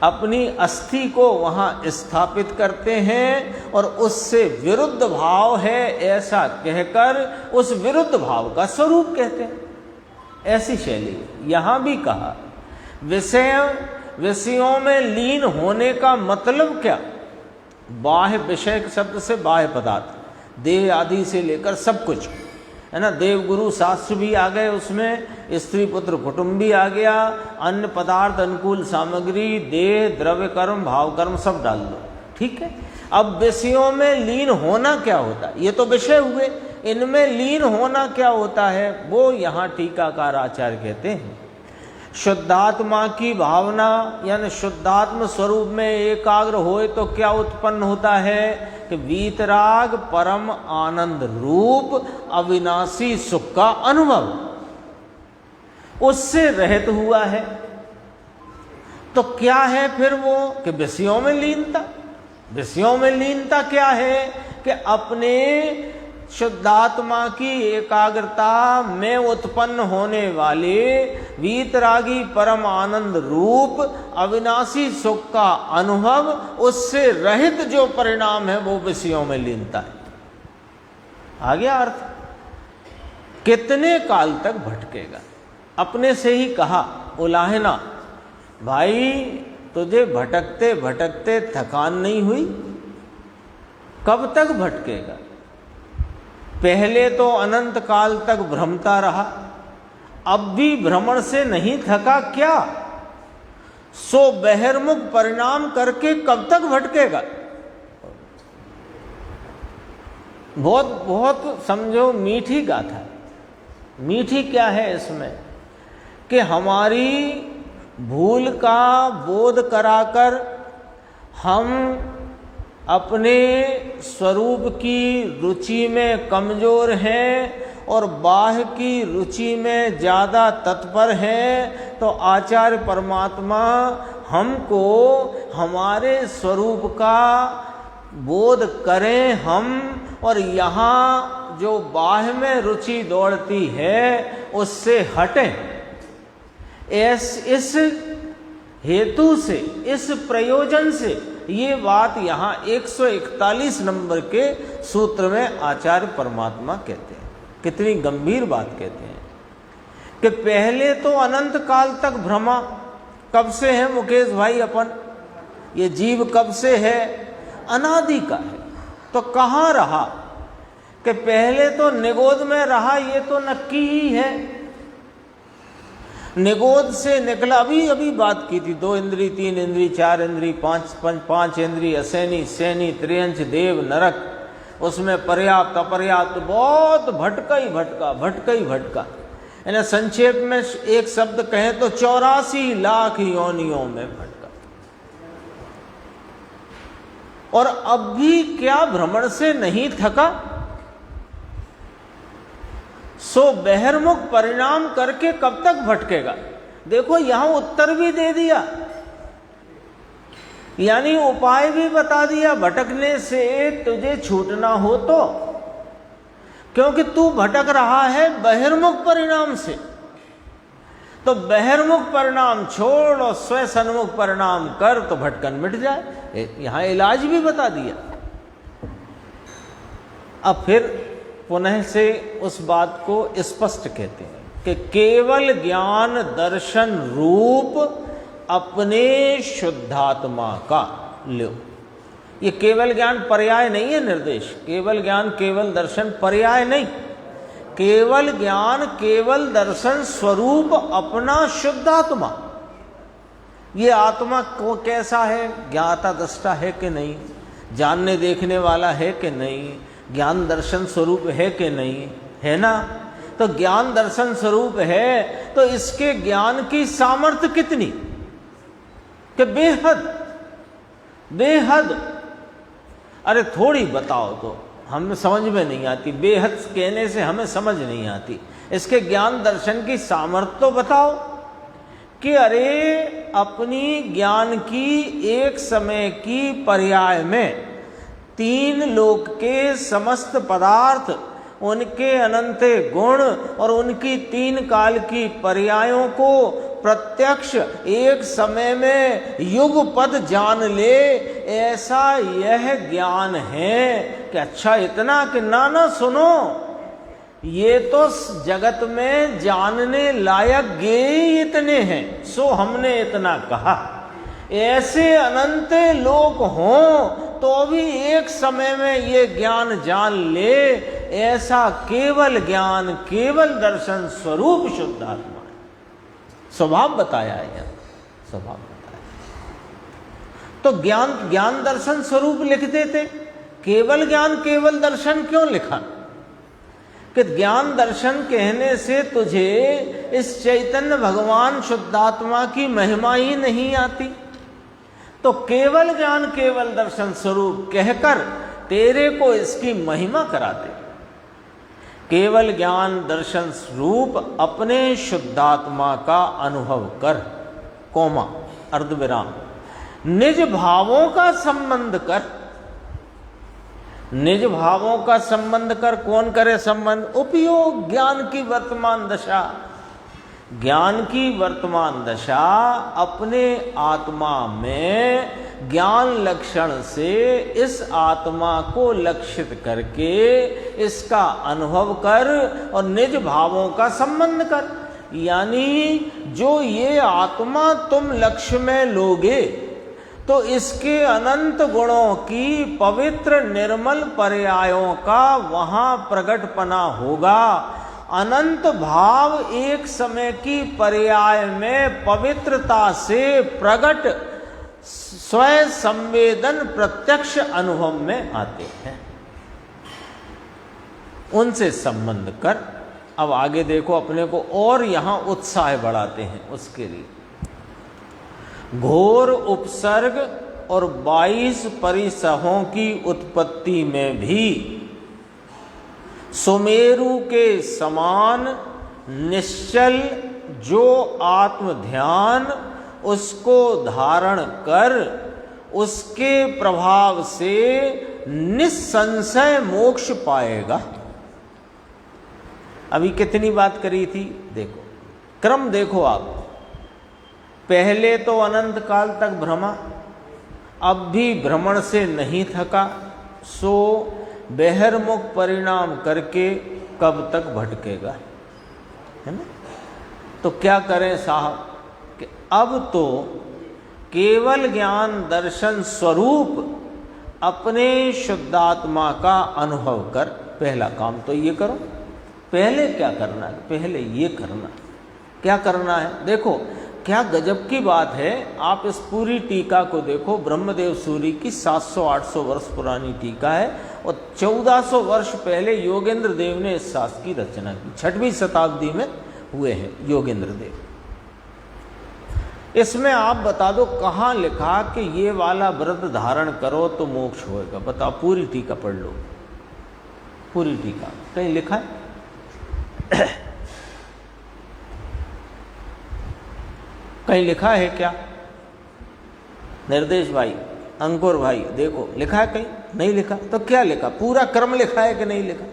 अपनी अस्थि को वहाँ स्थापित करते हैं और उससे विरुद्ध भाव है ऐसा कहकर उस विरुद्ध भाव का स्वरूप कहते हैं। ऐसी शैली यहाँ भी कहा। विषयों में लीन होने का मतलब क्या? बाह्य विषय शब्द से बाह्य पदार्थ, देह आदि से लेकर सब कुछ है ना। देव गुरु शास्त्र भी आ गए, उसमें स्त्री पुत्र कुटुंब भी आ गया, अन्य पदार्थ अनुकूल सामग्री, देह द्रव्य कर्म भाव कर्म सब डाल दो, ठीक है। अब विषयों में लीन होना क्या होता है? ये तो विषय हुए, इनमें लीन होना क्या होता है वो यहाँ टीकाकार आचार्य कहते हैं। शुद्धात्मा की भावना यानी शुद्धात्म स्वरूप में एकाग्र होए तो क्या उत्पन्न होता है? कि वीतराग परम आनंद रूप अविनाशी सुख का अनुभव उससे रहित हुआ है। तो क्या है फिर वो? कि विषयों में लीनता। विषयों में लीनता क्या है? कि अपने शुद्धात्मा की एकाग्रता में उत्पन्न होने वाले वीतरागी परम आनंद रूप अविनाशी सुख का अनुभव उससे रहित जो परिणाम है वो विषयों में लीनता है। आ गया अर्थ? कितने काल तक भटकेगा? अपने से ही कहा उलाहना, भाई तुझे भटकते भटकते थकान नहीं हुई? कब तक भटकेगा? पहले तो अनंत काल तक भ्रमता रहा, अब भी भ्रमण से नहीं थका क्या, सो बहिर्मुख परिणाम करके कब तक भटकेगा। बहुत बहुत समझो मीठी गाथा। मीठी क्या है इसमें कि हमारी भूल का बोध कराकर हम अपने स्वरूप की रुचि में कमजोर हैं और बाह्य की रुचि में ज़्यादा तत्पर हैं, तो आचार्य परमात्मा हमको हमारे स्वरूप का बोध करें हम, और यहाँ जो बाह्य में रुचि दौड़ती है उससे हटें। इस हेतु से, इस प्रयोजन से ये बात यहाँ 141 नंबर के सूत्र में आचार्य परमात्मा कहते हैं। कितनी गंभीर बात कहते हैं कि पहले तो अनंत काल तक भ्रमा। कब से है मुकेश भाई अपन, ये जीव कब से है, अनादि का है। तो कहाँ रहा कि पहले तो निगोद में रहा, ये तो नक्की ही है। निगोद से निकला, अभी बात की थी, 2 इंद्री 3 इंद्री 4 इंद्री 5 इंद्री, असैनी सैनी त्रियंश देव नरक, उसमें पर्याप्त अपर्याप्त बहुत भटका ही भटका। यानी संक्षेप में एक शब्द कहें तो 84 लाख योनियों में भटका। और अब भी क्या भ्रमण से नहीं थका, सो बहिर्मुख परिणाम करके कब तक भटकेगा। देखो यहां उत्तर भी दे दिया, यानी उपाय भी बता दिया भटकने से तुझे छूटना हो तो, क्योंकि तू भटक रहा है बहिर्मुख परिणाम से। तो बहिर्मुख परिणाम छोड़ और स्व सन्मुख परिणाम कर तो भटकन मिट जाए। यहां इलाज भी बता दिया। अब फिर पुनः से उस बात को स्पष्ट कहते हैं कि केवल ज्ञान दर्शन रूप अपने शुद्धात्मा का लो। ये केवल ज्ञान पर्याय नहीं है निर्देश, केवल ज्ञान केवल दर्शन पर्याय नहीं, केवल ज्ञान केवल दर्शन स्वरूप अपना शुद्धात्मा। ये आत्मा को कैसा है, ज्ञाता दृष्टा है कि नहीं, जानने देखने वाला है कि नहीं, ज्ञान दर्शन स्वरूप है कि नहीं, है ना। तो ज्ञान दर्शन स्वरूप है तो इसके ज्ञान की सामर्थ्य कितनी कि बेहद। अरे थोड़ी बताओ तो हमें समझ में नहीं आती, बेहद कहने से हमें समझ नहीं आती। इसके ज्ञान दर्शन की सामर्थ्य तो बताओ कि अरे अपनी ज्ञान की एक समय की पर्याय में 3 लोक के समस्त पदार्थ, उनके अनंत गुण और उनकी 3 काल की पर्यायों को प्रत्यक्ष एक समय में युगपद जान ले, ऐसा यह ज्ञान है कि अच्छा इतना कि ना सुनो, ये तो जगत में जानने लायक ज्ञेय इतने हैं, सो हमने इतना कहा। ऐसे अनंत लोक हों तो भी एक समय में ये ज्ञान जान ले, ऐसा केवल ज्ञान केवल दर्शन स्वरूप शुद्धात्मा है। स्वभाव बताया है, स्वभाव बताया। तो ज्ञान दर्शन स्वरूप लिख देते, केवल ज्ञान केवल दर्शन क्यों लिखा कि ज्ञान दर्शन कहने से तुझे इस चैतन्य भगवान शुद्धात्मा की महिमा ही नहीं आती। तो केवल ज्ञान केवल दर्शन स्वरूप कहकर तेरे को इसकी महिमा कराते। केवल ज्ञान दर्शन स्वरूप अपने शुद्धात्मा का अनुभव कर, कोमा अर्धविराम, निज भावों का संबंध कर। निज भावों का संबंध कर, कौन करे संबंध, उपयोग ज्ञान की वर्तमान दशा। ज्ञान की वर्तमान दशा अपने आत्मा में ज्ञान लक्षण से इस आत्मा को लक्षित करके इसका अनुभव कर और निज भावों का संबंध कर। यानी जो ये आत्मा तुम लक्ष्य में लोगे तो इसके अनंत गुणों की पवित्र निर्मल पर्यायों का वहाँ प्रकटपना होगा अनंत भाव एक समय की पर्याय में पवित्रता से प्रकट स्वयं संवेदन प्रत्यक्ष अनुभव में आते हैं, उनसे संबंध कर। अब आगे देखो, अपने को और यहां उत्साह बढ़ाते हैं उसके लिए। घोर उपसर्ग और 22 परिसहों की उत्पत्ति में भी सुमेरु के समान निश्चल जो आत्म ध्यान उसको धारण कर उसके प्रभाव से निस्संशय मोक्ष पाएगा। अभी कितनी बात करी थी, देखो क्रम देखो आप। पहले तो अनंत काल तक भ्रमा, अब भी भ्रमण से नहीं थका, सो बहिर्मुख परिणाम करके कब तक भटकेगा, है ना। तो क्या करें साहब कि अब तो केवल ज्ञान दर्शन स्वरूप अपने शुद्धात्मा का अनुभव कर। पहला काम तो ये करो। पहले क्या करना है, पहले ये करना। क्या करना है, देखो क्या गजब की बात है। आप इस पूरी टीका को देखो, ब्रह्मदेव सूरी की 700-800 वर्ष पुरानी टीका है और 1400 वर्ष पहले योगेंद्र देव ने इस शास्त्र की रचना की। 6वीं शताब्दी में हुए हैं योगेंद्र देव। इसमें आप बता दो कहाँ लिखा कि ये वाला व्रत धारण करो तो मोक्ष होएगा। बताओ, पूरी टीका पढ़ लो, पूरी टीका कहीं लिखा है? कहीं लिखा है क्या? निर्देश भाई, अंकुर भाई, देखो लिखा है कहीं? नहीं लिखा। तो क्या लिखा? पूरा क्रम लिखा है कि नहीं लिखा?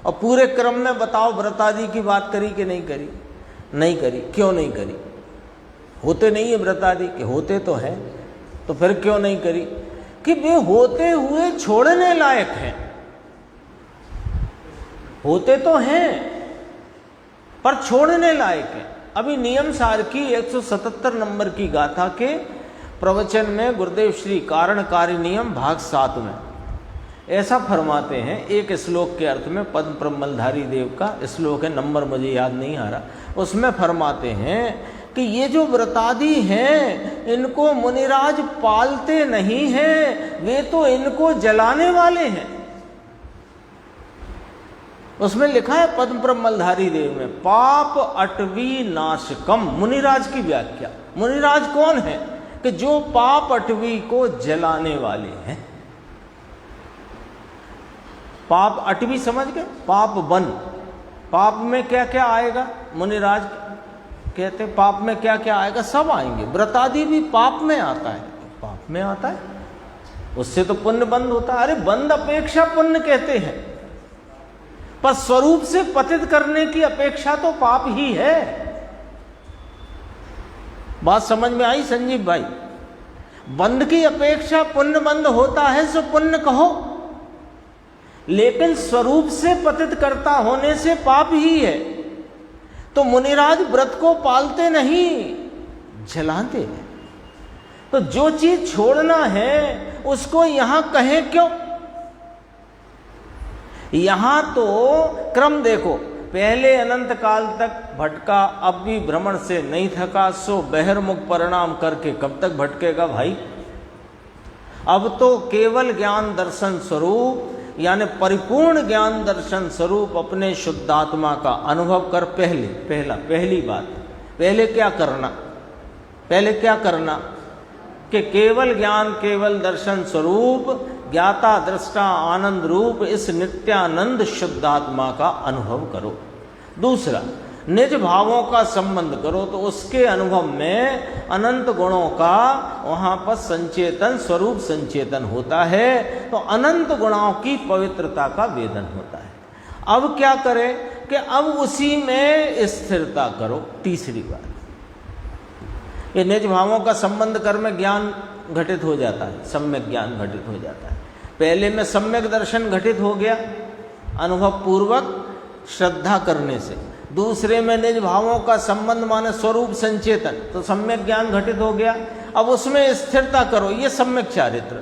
और पूरे क्रम में बताओ व्रतादि की बात करी कि नहीं करी? नहीं करी। क्यों नहीं करी? होते नहीं है व्रतादि के? होते तो हैं, तो फिर क्यों नहीं करी? कि वे होते हुए छोड़ने लायक हैं। होते तो हैं पर छोड़ने लायक हैं। अभी नियम सार की 177 नंबर की गाथा के प्रवचन में गुरुदेव श्री कारणकारी नियम भाग 7 में ऐसा फरमाते हैं। एक श्लोक के अर्थ में पद्म प्रमलधारी देव का श्लोक है, नंबर मुझे याद नहीं आ रहा। उसमें फरमाते हैं कि ये जो व्रतादि हैं इनको मुनिराज पालते नहीं हैं, वे तो इनको जलाने वाले हैं। उसमें लिखा है पद्म प्रमलधारी देव में, पाप अटवी नाशकम। मुनिराज की व्याख्या। मुनिराज कौन है? कि जो पाप अटवी को जलाने वाले हैं। पाप अटवी समझ गए? पाप वन। पाप में क्या क्या आएगा? मुनिराज कहते पाप में क्या क्या आएगा? सब आएंगे। व्रतादि भी पाप में आता है, पाप में आता है। उससे तो पुण्य बंद होता है। अरे बंद अपेक्षा पुण्य कहते हैं, पर स्वरूप से पतित करने की अपेक्षा तो पाप ही है। बात समझ में आई संजीव भाई? बंद की अपेक्षा पुण्य बंद होता है, सो पुण्य कहो, लेकिन स्वरूप से पतित करता होने से पाप ही है। तो मुनिराज व्रत को पालते नहीं, जलाते हैं। तो जो चीज छोड़ना है उसको यहां कहें क्यों? यहां तो क्रम देखो, पहले अनंत काल तक भटका, अब भी भ्रमण से नहीं थका, सो बहिर्मुख परिणाम करके कब तक भटकेगा भाई? अब तो केवल ज्ञान दर्शन स्वरूप यानी परिपूर्ण ज्ञान दर्शन स्वरूप अपने शुद्धात्मा का अनुभव कर। पहली बात, पहले क्या करना? पहले क्या करना कि केवल ज्ञान केवल दर्शन स्वरूप ज्ञाता दृष्टा आनंद रूप इस नित्यानंद शुद्धात्मा का अनुभव करो। दूसरा, निज भावों का संबंध करो, तो उसके अनुभव में अनंत गुणों का वहां पर संचेतन स्वरूप संचेतन होता है। तो अनंत गुणों की पवित्रता का वेदन होता है। अब क्या करें कि अब उसी में स्थिरता करो। तीसरी बात, ये निज भावों का संबंध कर में ज्ञान घटित हो जाता है, सम्यक ज्ञान घटित हो जाता है। पहले में सम्यक दर्शन घटित हो गया अनुभव पूर्वक श्रद्धा करने से। दूसरे में निज भावों का संबंध माने स्वरूप संचेतन, तो सम्यक ज्ञान घटित हो गया। अब उसमें स्थिरता करो, ये सम्यक चारित्र।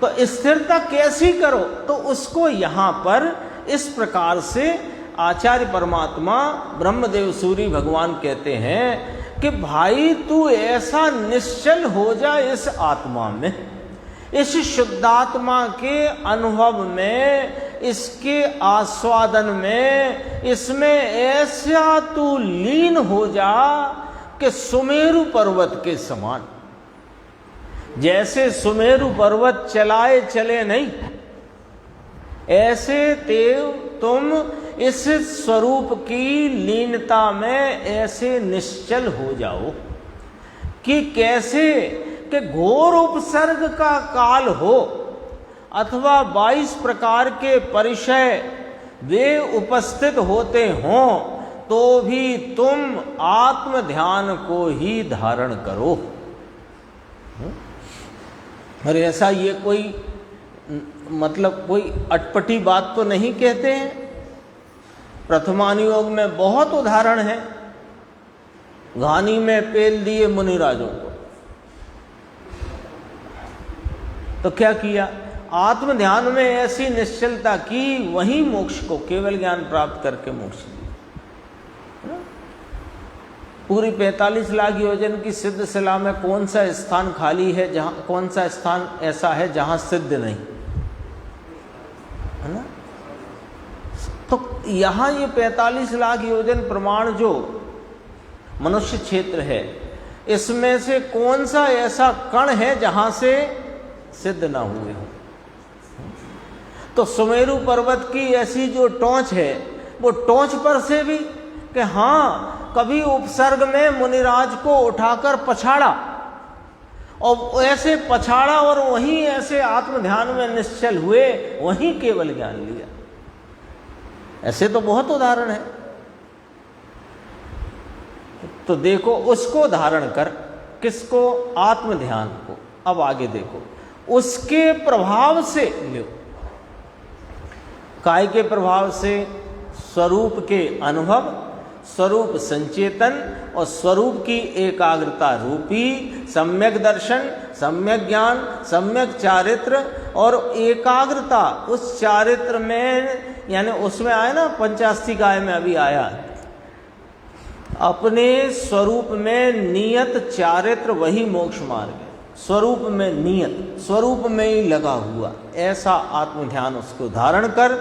तो स्थिरता कैसी करो? तो उसको यहां पर इस प्रकार से आचार्य परमात्मा ब्रह्मदेव सूरी भगवान कहते हैं कि भाई तू ऐसा निश्चल हो जा इस आत्मा में, इस शुद्धात्मा के अनुभव में, इसके आस्वादन में, इसमें ऐसा तू लीन हो जा कि सुमेरु पर्वत के समान। जैसे सुमेरु पर्वत चलाए चले नहीं, ऐसे तुम इस स्वरूप की लीनता में ऐसे निश्चल हो जाओ कि कैसे कि घोर उपसर्ग का काल हो अथवा 22 प्रकार के परिचय वे उपस्थित होते हों तो भी तुम आत्म ध्यान को ही धारण करो। अरे ऐसा ये कोई मतलब कोई अटपटी बात तो नहीं कहते हैं। प्रथमानुयोग में बहुत उदाहरण है। घानी में पेल दिए मुनिराजों को, तो क्या किया? आत्म ध्यान में ऐसी निश्चलता की, वही मोक्ष को केवल ज्ञान प्राप्त करके मोक्ष दिया। पूरी 45 लाख योजन की सिद्ध शिला में कौन सा स्थान खाली है, जहां कौन सा स्थान ऐसा है जहां सिद्ध नहीं है ना? तो यहां ये 45 लाख योजन प्रमाण जो मनुष्य क्षेत्र है, इसमें से कौन सा ऐसा कण है जहां से सिद्ध ना हुए हो? तो सुमेरु पर्वत की ऐसी जो टोंच है, वो टोंच पर से भी कि हाँ कभी उपसर्ग में मुनिराज को उठाकर पछाड़ा और ऐसे पछाड़ा और वहीं ऐसे आत्म ध्यान में निश्चल हुए, वहीं केवल ज्ञान लिया। ऐसे तो बहुत उदाहरण है। तो देखो उसको धारण कर, किसको? आत्म ध्यान को। अब आगे देखो, उसके प्रभाव से लो। काय के प्रभाव से? स्वरूप के अनुभव, स्वरूप संचेतन और स्वरूप की एकाग्रता रूपी सम्यक दर्शन, सम्यक ज्ञान, सम्यक चारित्र और एकाग्रता उस चारित्र में, यानी उसमें आया ना, पंचास्तिकाय में अभी आया, अपने स्वरूप में नियत चारित्र वही मोक्ष मार्ग है। स्वरूप में नियत, स्वरूप में ही लगा हुआ, ऐसा आत्म ध्यान उसको धारण कर।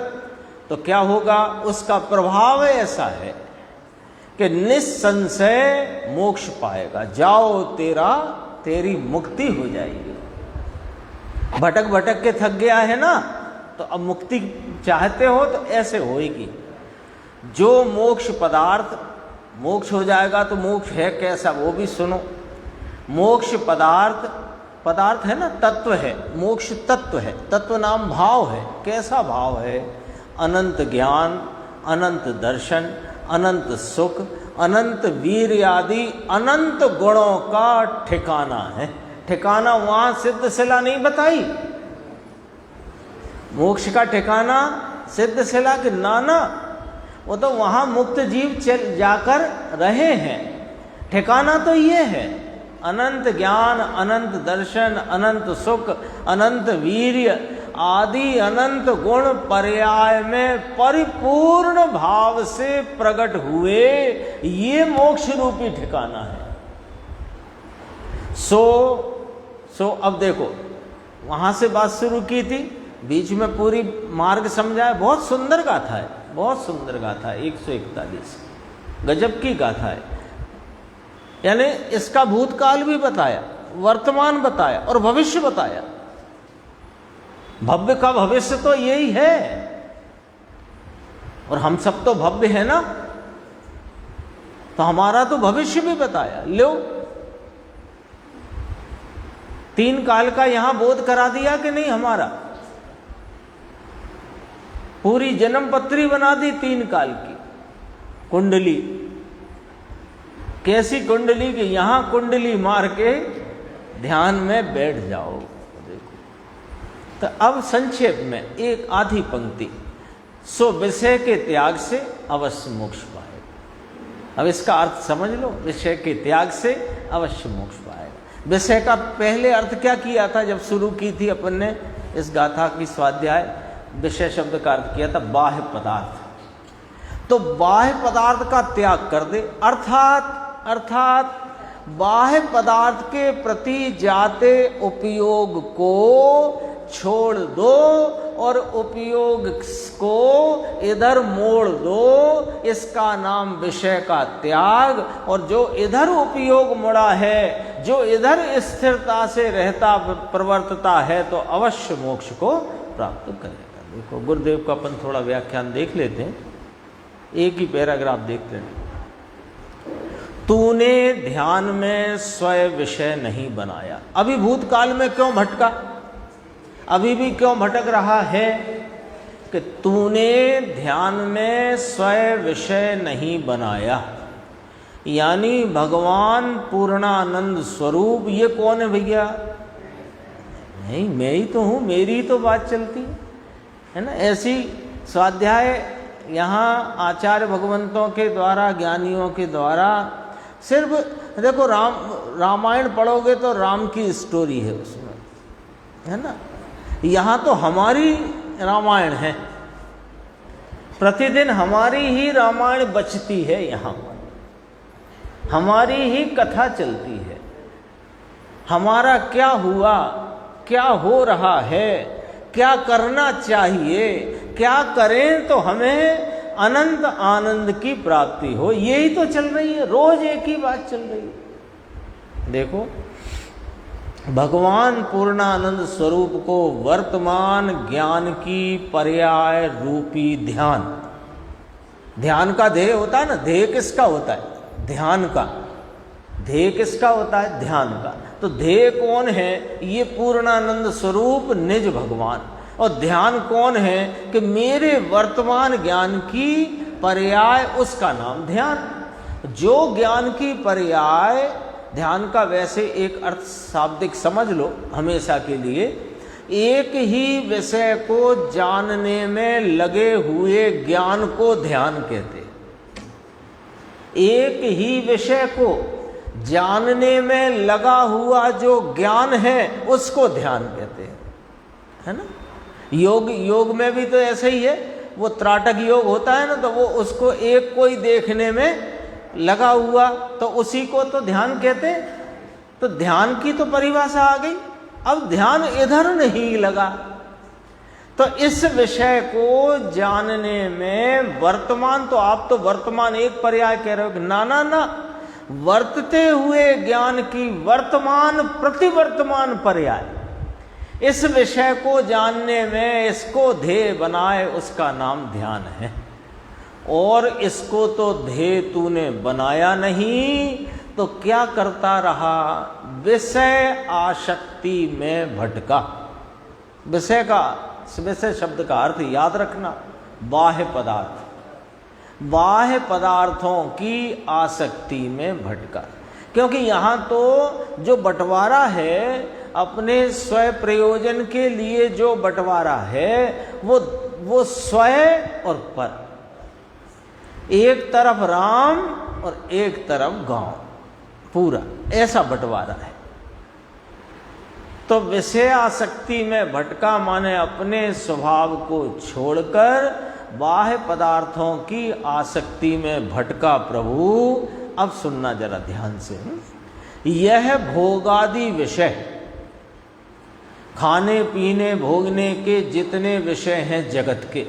तो क्या होगा? उसका प्रभाव ऐसा है कि निस्संशय मोक्ष पाएगा। जाओ तेरी मुक्ति हो जाएगी। भटक भटक के थक गया है ना, तो अब मुक्ति चाहते हो तो ऐसे होएगी। जो मोक्ष पदार्थ, मोक्ष हो जाएगा तो मोक्ष है कैसा वो भी सुनो। मोक्ष पदार्थ है ना, तत्व है। मोक्ष तत्व है, तत्व नाम भाव है। कैसा भाव है? अनंत ज्ञान, अनंत दर्शन, अनंत सुख, अनंत वीर आदि अनंत गुणों का ठिकाना है। ठिकाना वहां सिद्ध शिला नहीं बताई। मोक्ष का ठिकाना सिद्ध शिला के नाना, वो तो वहां मुक्त जीव चल जाकर रहे हैं। ठिकाना तो ये है, अनंत ज्ञान, अनंत दर्शन, अनंत सुख, अनंत वीर्य आदि अनंत गुण पर्याय में परिपूर्ण भाव से प्रकट हुए, ये मोक्ष रूपी ठिकाना है। सो अब देखो, वहां से बात शुरू की थी, बीच में पूरी मार्ग समझाया। बहुत सुंदर गाथा है, बहुत सुंदर गाथा है। 141 गजब की गाथा है। यानी इसका भूतकाल भी बताया, वर्तमान बताया और भविष्य बताया। भव्य का भविष्य तो यही है, और हम सब तो भव्य है ना, तो हमारा तो भविष्य भी बताया। लो, 3 काल का यहां बोध करा दिया कि नहीं? हमारा पूरी जन्म पत्री बना दी 3 काल की कुंडली। कैसी कुंडली? कि यहां कुंडली मार के ध्यान में बैठ जाओ। देखो, तो अब संक्षेप में एक आधी पंक्ति। सो विषय के त्याग से अवश्य मोक्ष पाएगा। अब इसका अर्थ समझ लो, विषय के त्याग से अवश्य मोक्ष पाएगा। विषय का पहले अर्थ क्या किया था जब शुरू की थी अपन ने इस गाथा की स्वाध्याय? विषय शब्द का अर्थ किया था बाह्य पदार्थ। तो बाह्य पदार्थ का त्याग कर दे, अर्थात बाह्य पदार्थ के प्रति जाते उपयोग को छोड़ दो और उपयोग को इधर मोड़ दो, इसका नाम विषय का त्याग। और जो इधर उपयोग मुड़ा है, जो इधर स्थिरता से रहता प्रवर्तता है, तो अवश्य मोक्ष को प्राप्त करेगा। देखो गुरुदेव का अपन थोड़ा व्याख्यान देख लेते हैं, एक ही पैराग्राफ देखते हैं। तूने ध्यान में स्वयं विषय नहीं बनाया। अभी भूतकाल में क्यों भटका, अभी भी क्यों भटक रहा है कि तूने ध्यान में स्वयं विषय नहीं बनाया। यानी भगवान पूर्णानंद स्वरूप, ये कौन है भैया? नहीं, मैं ही तो हूं, मेरी ही तो बात चलती है ना। ऐसी स्वाध्याय यहाँ आचार्य भगवंतों के द्वारा, ज्ञानियों के द्वारा, सिर्फ देखो रामायण पढ़ोगे तो राम की स्टोरी है उसमें, है ना। यहाँ तो हमारी रामायण है, प्रतिदिन हमारी ही रामायण बचती है, यहाँ पर हमारी ही कथा चलती है। हमारा क्या हुआ, क्या हो रहा है, क्या करना चाहिए, क्या करें तो हमें अनंत आनंद की प्राप्ति हो, यही तो चल रही है। रोज एक ही बात चल रही है। देखो भगवान पूर्णानंद स्वरूप को वर्तमान ज्ञान की पर्याय रूपी ध्यान, ध्यान का ध्येय होता है ना। ध्येय किसका होता है? ध्यान का। ध्येय किसका होता है? ध्यान का। तो ध्येय कौन है? ये पूर्णानंद स्वरूप निज भगवान। और ध्यान कौन है? कि मेरे वर्तमान ज्ञान की पर्याय, उसका नाम ध्यान। जो ज्ञान की पर्याय, ध्यान का वैसे एक अर्थ शाब्दिक समझ लो हमेशा के लिए, एक ही विषय को जानने में लगे हुए ज्ञान को ध्यान कहते हैं। एक ही विषय को जानने में लगा हुआ जो ज्ञान है, उसको ध्यान कहते हैं, है ना। योग में भी तो ऐसा ही है। वो त्राटक योग होता है ना, तो वो उसको एक कोई देखने में लगा हुआ, तो उसी को तो ध्यान कहते हैं। तो ध्यान की तो परिभाषा आ गई। अब ध्यान इधर नहीं लगा, तो इस विषय को जानने में वर्तमान, तो आप तो वर्तमान एक पर्याय कह रहे हो, ना, वर्तते हुए ज्ञान की वर्तमान प्रतिवर्तमान पर्याय, इस विषय को जानने में इसको ध्येय बनाए, उसका नाम ध्यान है। और इसको तो ध्येय तूने बनाया नहीं, तो क्या करता रहा? विषय आसक्ति में भटका। विषय शब्द का अर्थ याद रखना, बाह्य पदार्थ, बाह्य पदार्थों की आसक्ति में भटका। क्योंकि यहाँ तो जो बंटवारा है, अपने स्वयं प्रयोजन के लिए जो बंटवारा है, वो स्वयं और पर, एक तरफ राम और एक तरफ गांव, पूरा ऐसा बंटवारा है। तो विषय आसक्ति में भटका माने अपने स्वभाव को छोड़कर बाह्य पदार्थों की आसक्ति में भटका प्रभु। अब सुनना जरा ध्यान से। यह भोगादि विषय, खाने पीने भोगने के जितने विषय हैं जगत के,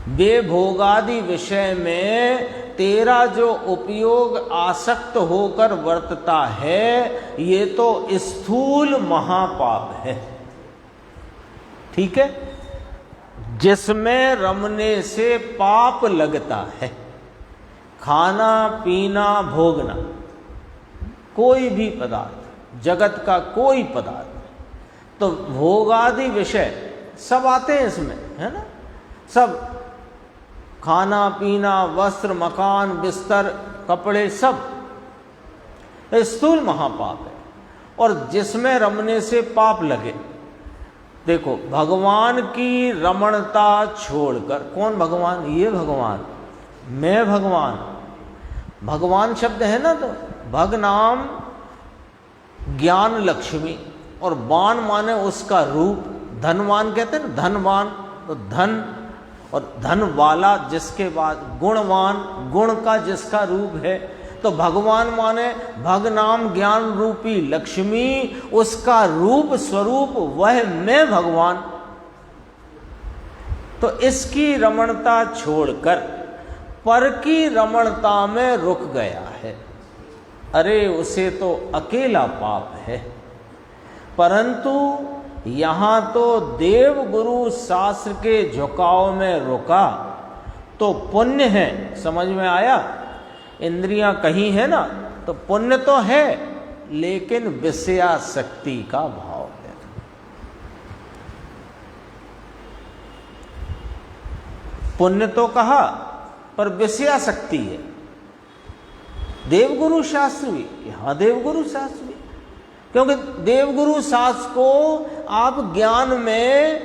वे भोगादि विषय में तेरा जो उपयोग आसक्त होकर वर्तता है, ये तो स्थूल महापाप है। ठीक है, जिसमें रमने से पाप लगता है। खाना पीना भोगना, कोई भी पदार्थ, जगत का कोई पदार्थ, तो भोगादि विषय सब आते हैं इसमें, है ना। सब खाना पीना, वस्त्र, मकान, बिस्तर, कपड़े, सब स्थूल महापाप है। और जिसमें रमने से पाप लगे, देखो भगवान की रमणता छोड़कर, कौन भगवान? ये भगवान, मैं भगवान। भगवान शब्द है ना, तो भग नाम ज्ञान लक्ष्मी, और वान माने उसका रूप। धनवान कहते हैं ना, धनवान, तो धन, और धन वाला जिसके बाद गुणवान, गुण का जिसका रूप है, तो भगवान माने भग नाम ज्ञान रूपी लक्ष्मी, उसका रूप स्वरूप वह मैं भगवान। तो इसकी रमणता छोड़कर पर की रमणता में रुक गया है, अरे उसे तो अकेला पाप है। परंतु यहां तो देव गुरु शास्त्र के झुकाव में रुका तो पुण्य है। समझ में आया? इंद्रियां कहीं है ना, तो पुण्य तो है, लेकिन विषयासक्ति का भाव है। पुण्य तो कहा पर विषयासक्ति है। देवगुरु शास्त्र भी, यहां देवगुरु शास्त्र भी, क्योंकि देवगुरु शास्त्र को आप ज्ञान में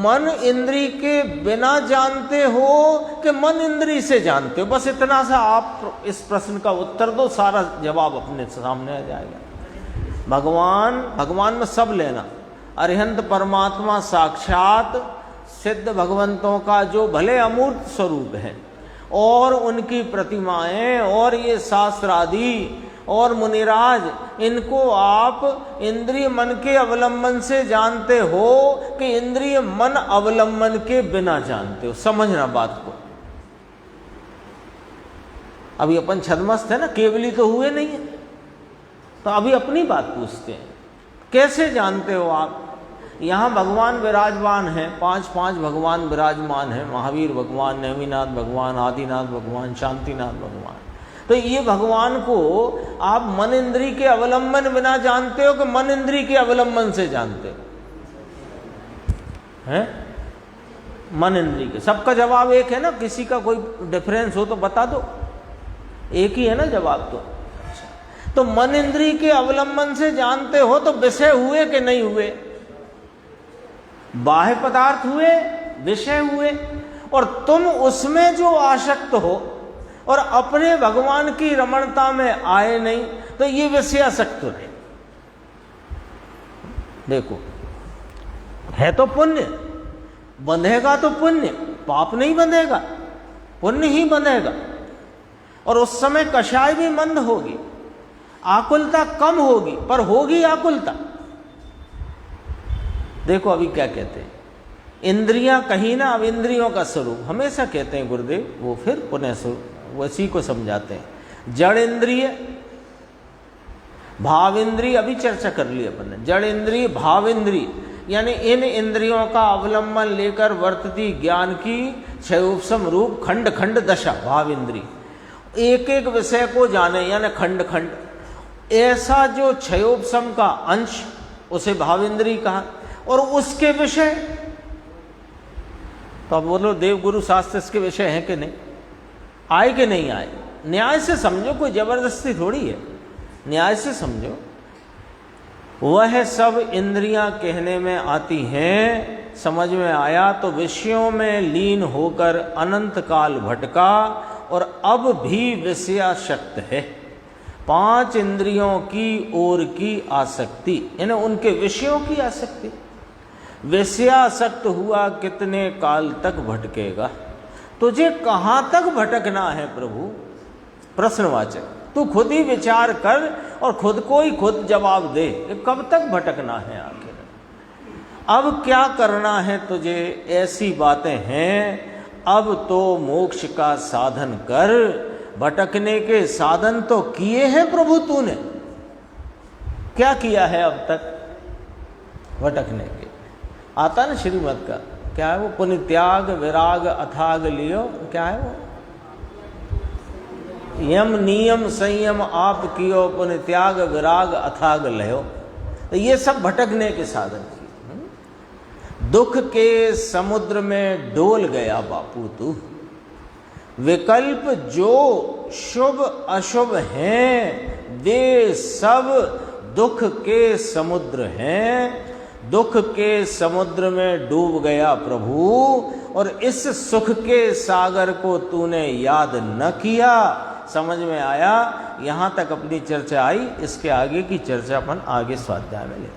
मन इंद्री के बिना जानते हो कि मन इंद्री से जानते हो, बस इतना सा आप इस प्रश्न का उत्तर दो, सारा जवाब अपने सामने आ जाएगा। भगवान में सब लेना, अरिहंत परमात्मा साक्षात सिद्ध भगवंतों का जो भले अमूर्त स्वरूप है, और उनकी प्रतिमाएं और ये शास्त्र आदि और मुनिराज, इनको आप इंद्रिय मन के अवलंबन से जानते हो कि इंद्रिय मन अवलंबन के बिना जानते हो। समझना बात को। अभी अपन छदमस्त है ना, केवली तो हुए नहीं है, तो अभी अपनी बात पूछते हैं, कैसे जानते हो आप? यहाँ भगवान विराजमान हैं, पांच भगवान विराजमान हैं, महावीर भगवान, नेमिनाथ भगवान, आदिनाथ भगवान, शांतिनाथ भगवान। तो ये भगवान को आप मन इंद्री के अवलंबन बिना जानते हो कि मन इंद्री के अवलंबन से जानते हो? हैं? मन इंद्री के। सबका जवाब एक है ना, किसी का कोई डिफरेंस हो तो बता दो, एक ही है ना जवाब। तो मन इंद्री के अवलंबन से जानते हो, तो विषय हुए कि नहीं हुए? बाह्य पदार्थ हुए, विषय हुए, और तुम उसमें जो आसक्त हो और अपने भगवान की रमणता में आए नहीं, तो ये विषयासक्त है। देखो, है तो पुण्य, बंधेगा तो पुण्य, पाप नहीं बंधेगा, पुण्य ही बंधेगा। और उस समय कषाय भी मंद होगी, आकुलता कम होगी, पर होगी आकुलता। देखो अभी क्या कहते हैं, इंद्रियां कहीं ना, अब इंद्रियों का स्वरूप हमेशा कहते हैं गुरुदेव, वो फिर पुनः स्वरूप उसी को समझाते हैं। जड़ इंद्रिय, भाव इंद्रिय, अभी चर्चा कर ली अपन ने। जड़ इंद्रिय, भाव इंद्रिय, यानी इन इंद्रियों का अवलंबन लेकर वर्तती ज्ञान की क्षयोपम रूप खंड खंड दशा भाव इंद्रिय, एक एक विषय को जाने, यानी खंड खंड, ऐसा जो क्षयोपम का अंश, उसे भाव इंद्रिय कहा। और उसके विषय, तो अब बोलो देव गुरु शास्त्र इसके विषय हैं कि नहीं, आए कि नहीं आए? न्याय से समझो, कोई जबरदस्ती थोड़ी है, न्याय से समझो। वह सब इंद्रियां कहने में आती हैं, समझ में आया? तो विषयों में लीन होकर अनंत काल भटका और अब भी विषयासक्त है। 5 इंद्रियों की ओर की आसक्ति, यानी उनके विषयों की आसक्ति। विषयासक्त हुआ कितने काल तक भटकेगा? तुझे कहां तक भटकना है प्रभु? प्रश्नवाचक। तू खुद ही विचार कर और खुद को ही खुद जवाब दे, कब तक भटकना है आखिर? अब क्या करना है तुझे? ऐसी बातें हैं, अब तो मोक्ष का साधन कर। भटकने के साधन तो किए हैं प्रभु तूने, क्या किया है अब तक भटकने के? आता ना श्रीमत का, क्या है वो? पुण्य त्याग विराग अथाग लियो, क्या है वो? यम नियम संयम आप कियो, पुण्य त्याग विराग अथाग लयो। तो ये सब भटकने के साधन किए। दुख के समुद्र में डोल गया बापू तू। विकल्प जो शुभ अशुभ हैं, वे सब दुख के समुद्र हैं। दुख के समुद्र में डूब गया प्रभु, और इस सुख के सागर को तूने याद न किया। समझ में आया? यहां तक अपनी चर्चा आई, इसके आगे की चर्चा अपन आगे स्वाध्याय में लेंगे।